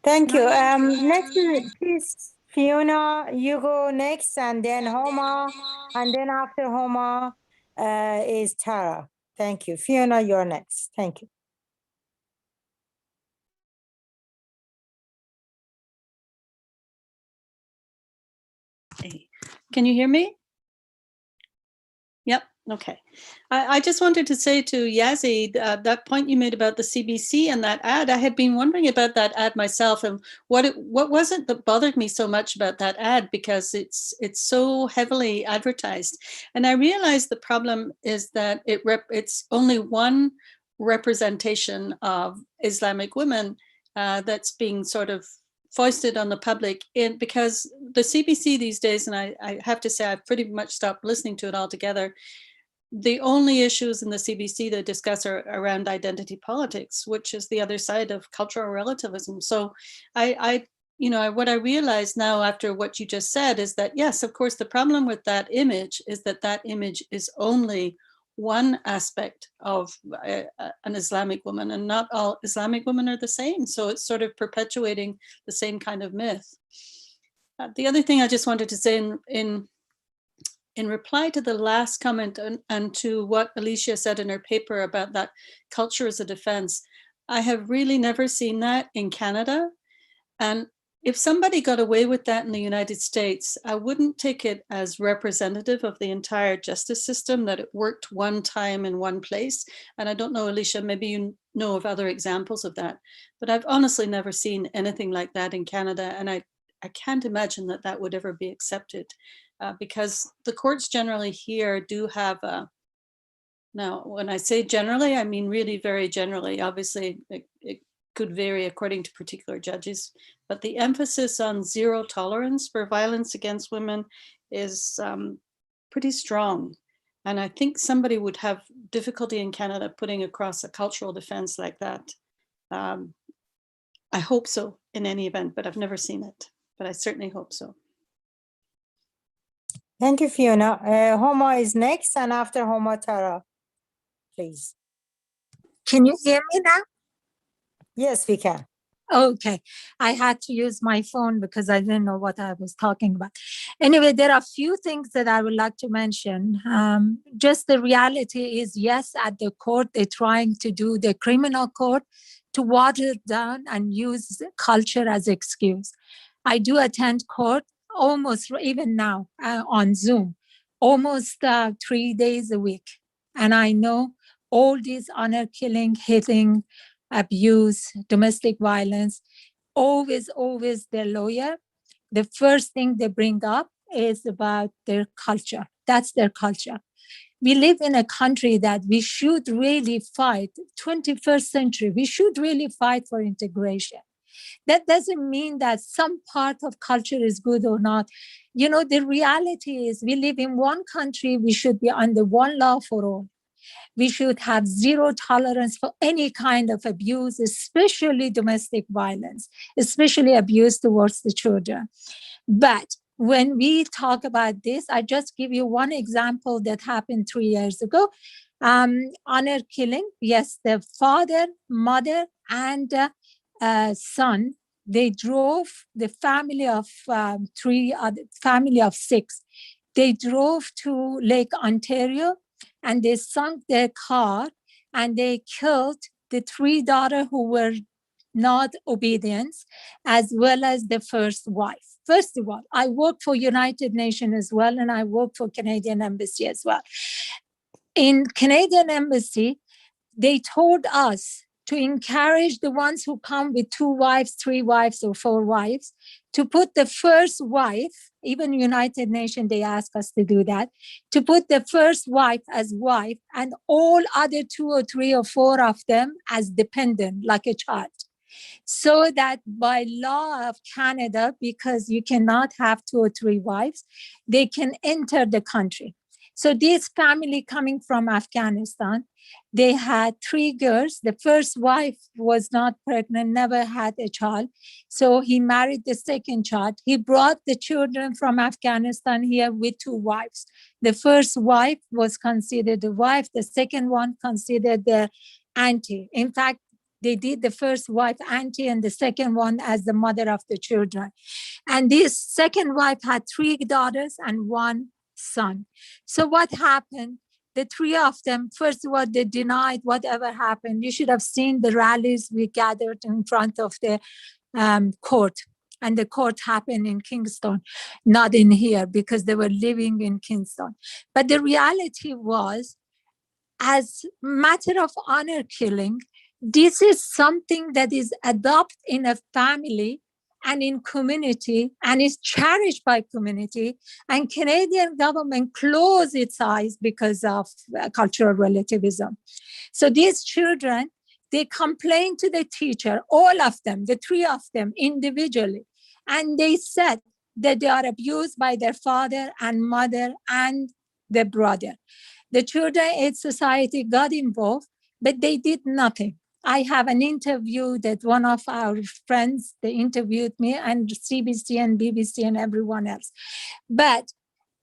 Thank you. Next, please, Fiona, you go next, and then Homa, and then after Homa is Tara. Thank you. Fiona, you're next. Thank you. Can you hear me? Yep. Okay. I just wanted to say to Yazzie, that point you made about the CBC and that ad, I had been wondering about that ad myself, and what was it that bothered me so much about that ad, because it's so heavily advertised. And I realized the problem is that it's only one representation of Islamic women that's being sort of foisted on the public, because the CBC these days, and I have to say I've pretty much stopped listening to it altogether, the only issues in the CBC they discuss are around identity politics, which is the other side of cultural relativism. So what I realize now after what you just said is that, yes, of course, the problem with that image is that image is only one aspect of an Islamic woman, and not all Islamic women are the same. So it's sort of perpetuating the same kind of myth. The other thing I just wanted to say in reply to the last comment and to what Alicia said in her paper about that culture as a defense, I have really never seen that in Canada. And if somebody got away with that in the United States, I wouldn't take it as representative of the entire justice system, that it worked one time in one place. And I don't know, Alicia, maybe you know of other examples of that, but I've honestly never seen anything like that in Canada. And I can't imagine that that would ever be accepted, because the courts generally here do have now, when I say generally, I mean really very generally. Obviously, it could vary according to particular judges, but the emphasis on zero tolerance for violence against women is pretty strong. And I think somebody would have difficulty in Canada putting across a cultural defense like that. I hope so in any event, but I've never seen it, but I certainly hope so. Thank you, Fiona. Homa is next, and after Homa, Tara, please. Can you hear me now? Yes, we can. Okay, I had to use my phone because I didn't know what I was talking about. Anyway, there are a few things that I would like to mention. Just the reality is, yes, at the court, they're trying to do the criminal court to water it down and use culture as excuse. I do attend court almost, even now, on Zoom, almost 3 days a week. And I know all these honor killing, hitting, abuse, domestic violence, always their lawyer, the first thing they bring up is about their culture. That's their culture. We live in a country that we should really fight, 21st century, we should really fight for integration. That doesn't mean that some part of culture is good or not. You know, the reality is we live in one country, we should be under one law for all. We should have zero tolerance for any kind of abuse, especially domestic violence, especially abuse towards the children. But when we talk about this, I just give you one example that happened 3 years ago. Honor killing. Yes, the father, mother, and son they drove the family of family of 6. They drove to Lake Ontario and they sunk their car and they killed the 3 daughters who were not obedient, as well as the first wife. First of all, I work for United Nations as well, and I work for Canadian Embassy as well. In Canadian Embassy, they told us to encourage the ones who come with 2 wives, 3 wives, or 4 wives, to put the first wife, even United Nations, they ask us to do that, to put the first wife as wife and all other 2 or 3 or 4 of them as dependent, like a child. So that by law of Canada, because you cannot have 2 or 3 wives, they can enter the country. So this family coming from Afghanistan, they had 3 girls. The first wife was not pregnant, never had a child. So he married the second child. He brought the children from Afghanistan here with 2 wives. The first wife was considered the wife. The second one considered the auntie. In fact, they did the first wife auntie and the second one as the mother of the children. And this second wife had 3 daughters and 1 son. So what happened? The 3 of them, first of all, they denied whatever happened. You should have seen the rallies we gathered in front of the court. And the court happened in Kingston, not in here, because they were living in Kingston. But the reality was, as matter of honor killing, this is something that is adopted in a family and in community and is cherished by community. And Canadian government closed its eyes because of cultural relativism. So these children, they complained to the teacher, all of them, the 3 of them individually. And they said that they are abused by their father and mother and their brother. The Children Aid Society got involved, but they did nothing. I have an interview that one of our friends, they interviewed me, and CBC and BBC and everyone else. But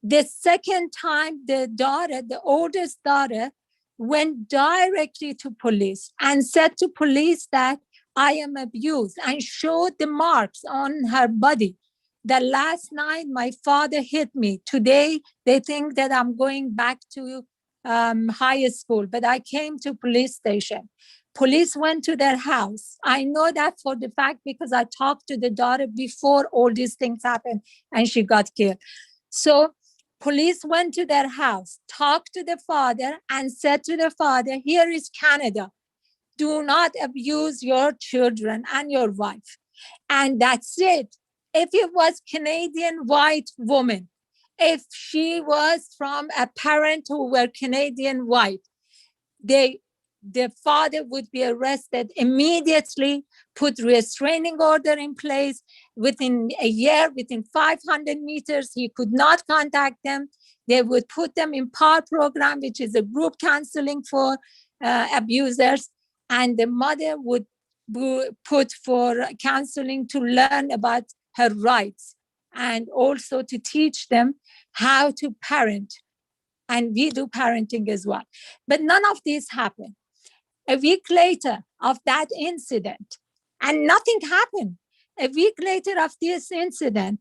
the second time, the daughter, the oldest daughter, went directly to police and said to police that I am abused and showed the marks on her body. That last night, my father hit me. Today, they think that I'm going back to high school, but I came to police station. Police went to their house. I know that for the fact because I talked to the daughter before all these things happened and she got killed. So police went to their house, talked to the father and said to the father, here is Canada. Do not abuse your children and your wife. And that's it. If it was Canadian white woman, if she was from a parent who were Canadian white, the father would be arrested immediately, put restraining order in place. Within a year, within 500 meters, he could not contact them. They would put them in PAR program, which is a group counseling for abusers. And the mother would be put for counseling to learn about her rights and also to teach them how to parent. And we do parenting as well. But none of this happened. A week later of that incident, and nothing happened. A week later of this incident,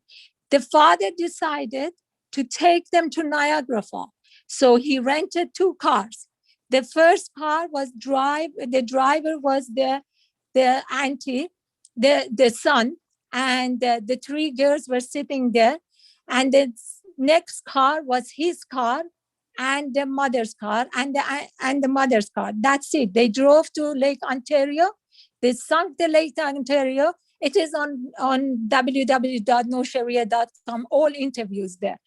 the father decided to take them to Niagara Falls. So he rented 2 cars. The first car was the driver was the auntie, the son, and the 3 girls were sitting there. And the next car was his car, and the mother's car, and the mother's car. That's it. They drove to Lake Ontario. They sunk the Lake Ontario. It is on www.nosharia.com, all interviews there.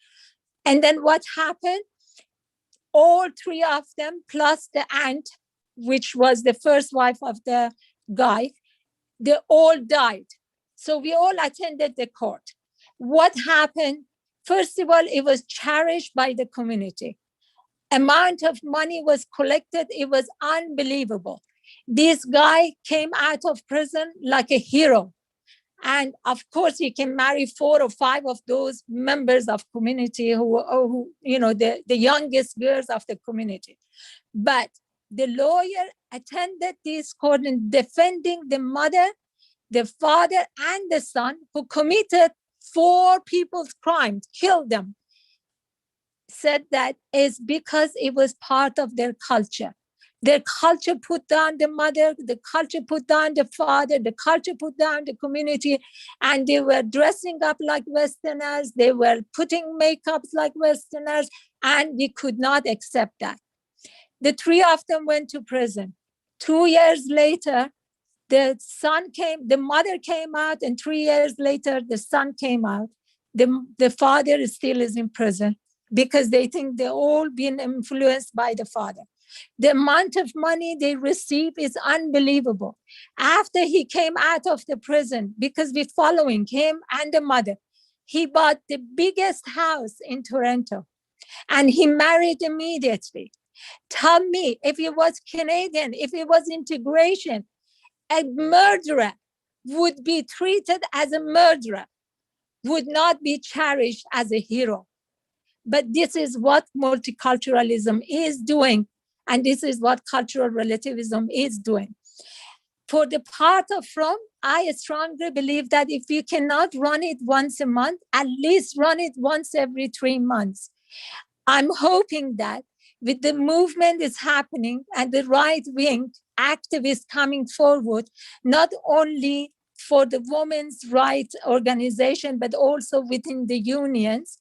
And then what happened? All 3 of them, plus the aunt, which was the first wife of the guy, they all died. So we all attended the court. What happened? First of all, it was cherished by the community. Amount of money was collected. It was unbelievable. This guy came out of prison like a hero. And of course, he can marry 4 or 5 of those members of community who the youngest girls of the community. But the lawyer attended this court and defending the mother the father and the son who committed 4 people's crimes, killed them, said that is because it was part of their culture. Their culture put down the mother, the culture put down the father, the culture put down the community, and they were dressing up like Westerners, they were putting makeups like Westerners, and we could not accept that. The 3 of them went to prison. 2 years later, the mother came out, and 3 years later, the son came out. The father still is in prison because they think they're all being influenced by the father. The amount of money they receive is unbelievable. After he came out of the prison, because we're following him and the mother, he bought the biggest house in Toronto and he married immediately. Tell me, if it was Canadian, if it was integration, a murderer would be treated as a murderer, would not be cherished as a hero. But this is what multiculturalism is doing, and this is what cultural relativism is doing. For the part of From, I strongly believe that if you cannot run it once a month, at least run it once every 3 months. I'm hoping that with the movement is happening and the right-wing activists coming forward, not only for the women's rights organization, but also within the unions,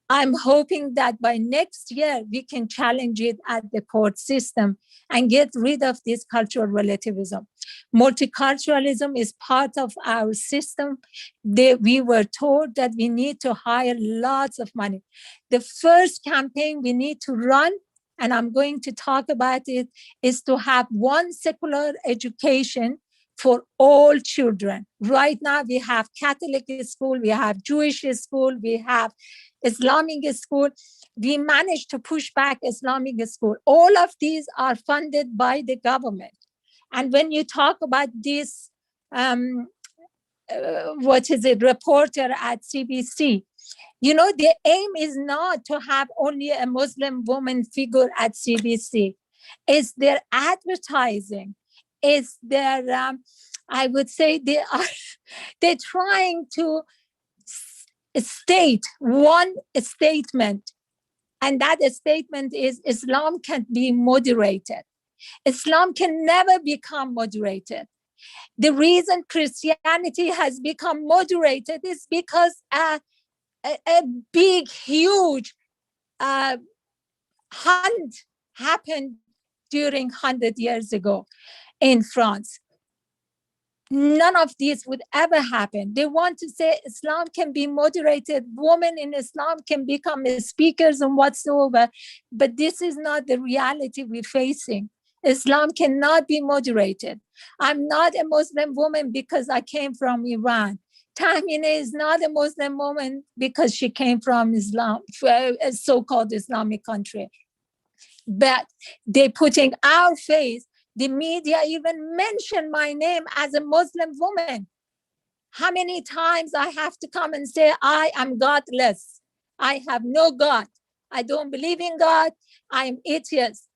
I'm hoping that by next year, we can challenge it at the court system and get rid of this cultural relativism. Multiculturalism is part of our system. We were told that we need to hire lots of money. The first campaign we need to run, and I'm going to talk about it, is to have one secular education for all children. Right now, we have Catholic school, we have Jewish school, we have Islamic school. We managed to push back Islamic school. All of these are funded by the government. And when you talk about this, reporter at CBC, the aim is not to have only a Muslim woman figure at CBC. It's their advertising. It's their, I would say they're trying to state one statement. And that statement is Islam can be moderated. Islam can never become moderated. The reason Christianity has become moderated is because a big, huge hunt happened during 100 years ago in France. None of this would ever happen. They want to say Islam can be moderated. Women in Islam can become speakers and whatsoever. But this is not the reality we're facing. Islam cannot be moderated. I'm not a Muslim woman because I came from Iran. Tahmina is not a Muslim woman because she came from Islam, a so-called Islamic country. But they're putting our face. The media even mentioned my name as a Muslim woman. How many times I have to come and say, I am godless. I have no God. I don't believe in God. I am atheist.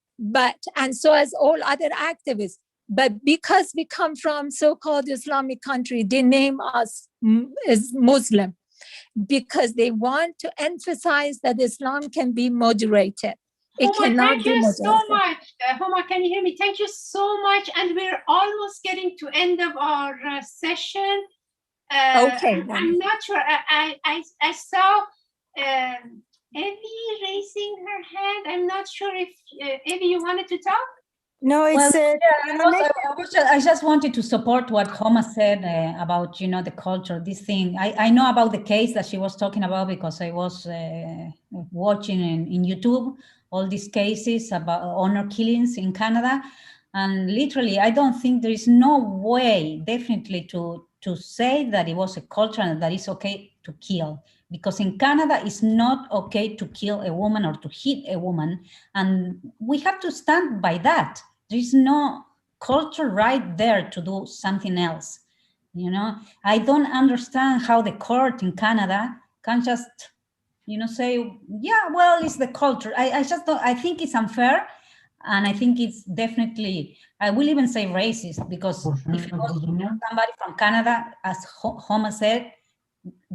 And so as all other activists. But because we come from so-called Islamic country, they name us as Muslim because they want to emphasize that Islam can be moderated. It cannot be moderated. Thank you so much. Homa, can you hear me? Thank you so much. And we're almost getting to end of our session. Okay. I'm not sure. I saw Evie raising her hand. I'm not sure if Evie, you wanted to talk? No, it's I just wanted to support what Homa said about the culture, this thing. I know about the case that she was talking about because I was watching in YouTube all these cases about honor killings in Canada, and literally I don't think there is no way definitely to say that it was a culture and that it's okay to kill, because in Canada it's not okay to kill a woman or to hit a woman, and we have to stand by that. There is no culture right there to do something else. I don't understand how the court in Canada can just, say, yeah, well, it's the culture. I just don't, I think it's unfair. And I think it's definitely, I will even say racist, because if it was somebody from Canada, as Homa said,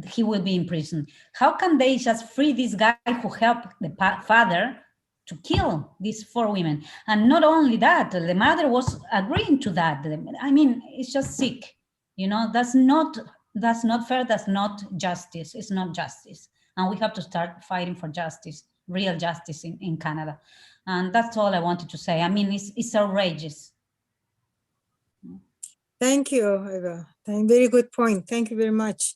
he will be in prison. How can they just free this guy who helped the father to kill these 4 women? And not only that, the mother was agreeing to that. I mean, it's just sick. You know, that's not fair. That's not justice. It's not justice. And we have to start fighting for justice, real justice in Canada. And that's all I wanted to say. I mean, it's outrageous. Thank you, Eva. Very good point. Thank you very much.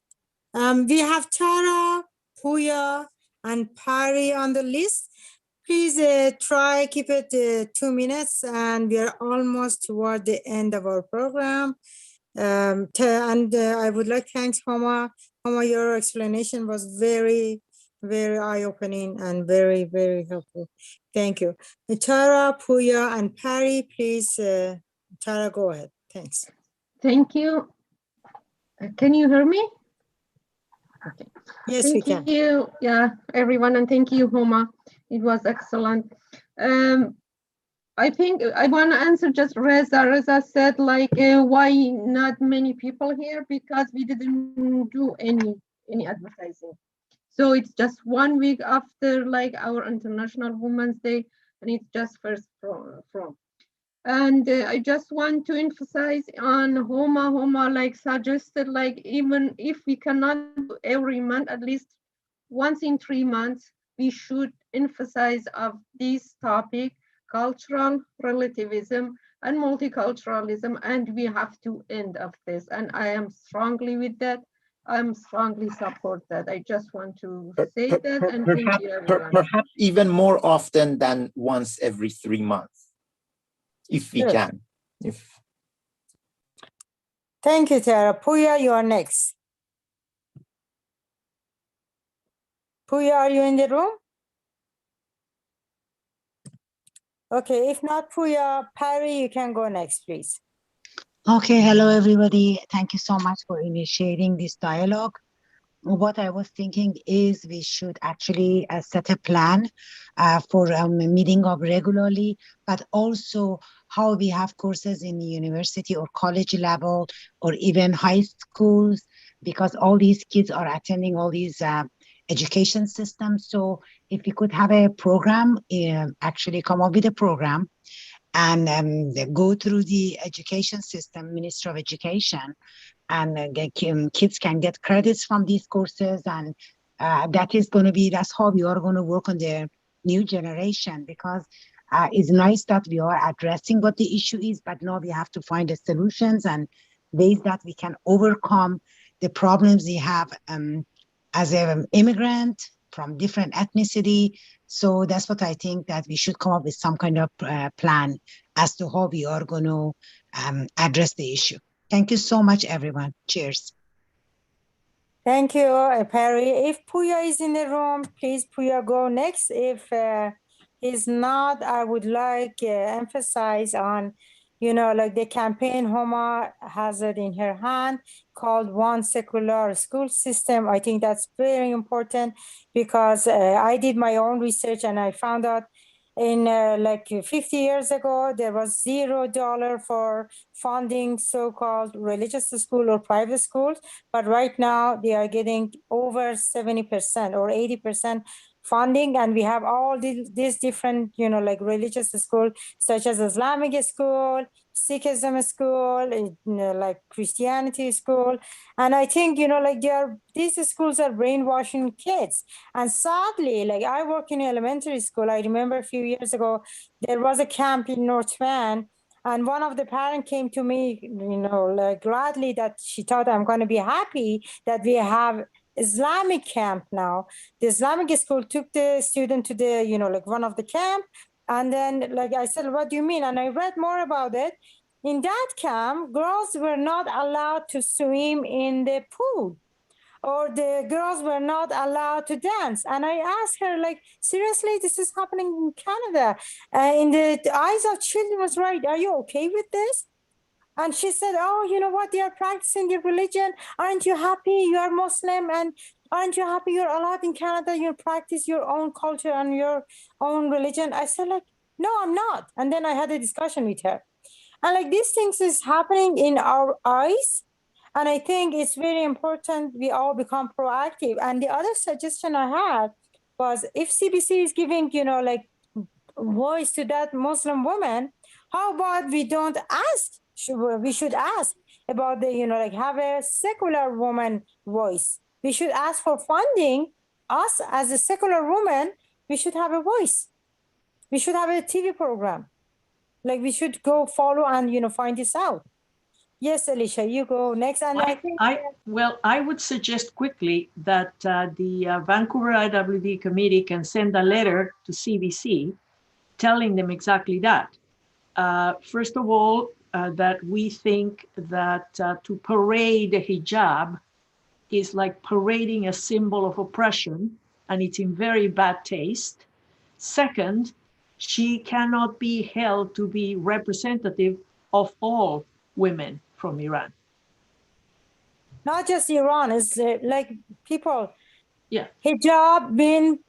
We have Tara, Puya, and Pari on the list. Please try keep it 2 minutes, and we are almost toward the end of our program. I would like to thank Homa. Homa, your explanation was very, very eye-opening and very, very helpful. Thank you. Tara, Puya, and Pari, please, Tara, go ahead. Thanks. Thank you. Can you hear me? Okay. Yes, thank we can. Thank you, yeah, everyone, and thank you, Homa. It was excellent. I think I want to answer just Reza. Reza said, like, why not many people here? Because we didn't do any advertising. So it's just 1 week after, like, our International Women's Day, and it's just first from. And I just want to emphasize on Homa, like, suggested, like, even if we cannot do every month, at least once in 3 months, we should emphasize of this topic, cultural relativism and multiculturalism, and we have to end of this. And I am strongly with that. I'm strongly support that. I just want to say that, and thank you, everyone. Perhaps even more often than once every 3 months, if we can. Thank you, Tara. Puya, you are next. Puya, are you in the room? Okay, if not Puya, Pari, you can go next, please. Okay, hello everybody. Thank you so much for initiating this dialogue. What I was thinking is we should actually set a plan for meeting up regularly, but also how we have courses in the university or college level or even high schools, because all these kids are attending all these education systems. So if we could have a program, actually come up with a program and go through the education system, Ministry of Education, and kids can get credits from these courses. And that's how we are going to work on the new generation, because it's nice that we are addressing what the issue is, but now we have to find the solutions and ways that we can overcome the problems we have as an immigrant from different ethnicity. So that's what I think, that we should come up with some kind of plan as to how we are going to address the issue. Thank you so much, everyone. Cheers. Thank you, Pari. If Puya is in the room, please, Puya, go next. If he's not, I would like emphasize on, like the campaign Homa has it in her hand called One Secular School System. I think that's very important, because I did my own research and I found out in like 50 years ago, there was $0 for funding so-called religious school or private schools. But right now they are getting over 70% or 80% funding. And we have all these different, like religious schools, such as Islamic school, Sikhism school, like Christianity school. And I think, like these schools are brainwashing kids. And sadly, like I work in elementary school. I remember a few years ago, there was a camp in North Van, and one of the parents came to me, like gladly, that she thought I'm going to be happy that we have Islamic camp now. The Islamic school took the student to the, like one of the camp. And then, like I said, what do you mean? And I read more about it. In that camp, girls were not allowed to swim in the pool, or the girls were not allowed to dance. And I asked her, like, seriously, this is happening in Canada. In the eyes of children was right. Are you okay with this? And she said, oh, you know what? They are practicing their religion. Aren't you happy? You are Muslim. And aren't you happy you're allowed in Canada? You practice your own culture and your own religion. I said, like, No, I'm not. And then I had a discussion with her. And like these things is happening in our eyes. And I think it's very important we all become proactive. And the other suggestion I had was if CBC is giving, you know, like voice to that Muslim woman, how about we don't ask? We should ask about the, you know, like have a secular woman voice. We should ask for funding. Us as a secular woman, we should have a voice. We should have a TV program. Like we should go follow and, you know, find this out. Yes, Alicia, you go next. And I think I would suggest quickly that the Vancouver IWD committee can send a letter to CBC telling them exactly that. First of all, that we think that to parade a hijab is like parading a symbol of oppression, and it's in very bad taste. Second, she cannot be held to be representative of all women from Iran. not just Iran, it's like people. Yeah. Hijab been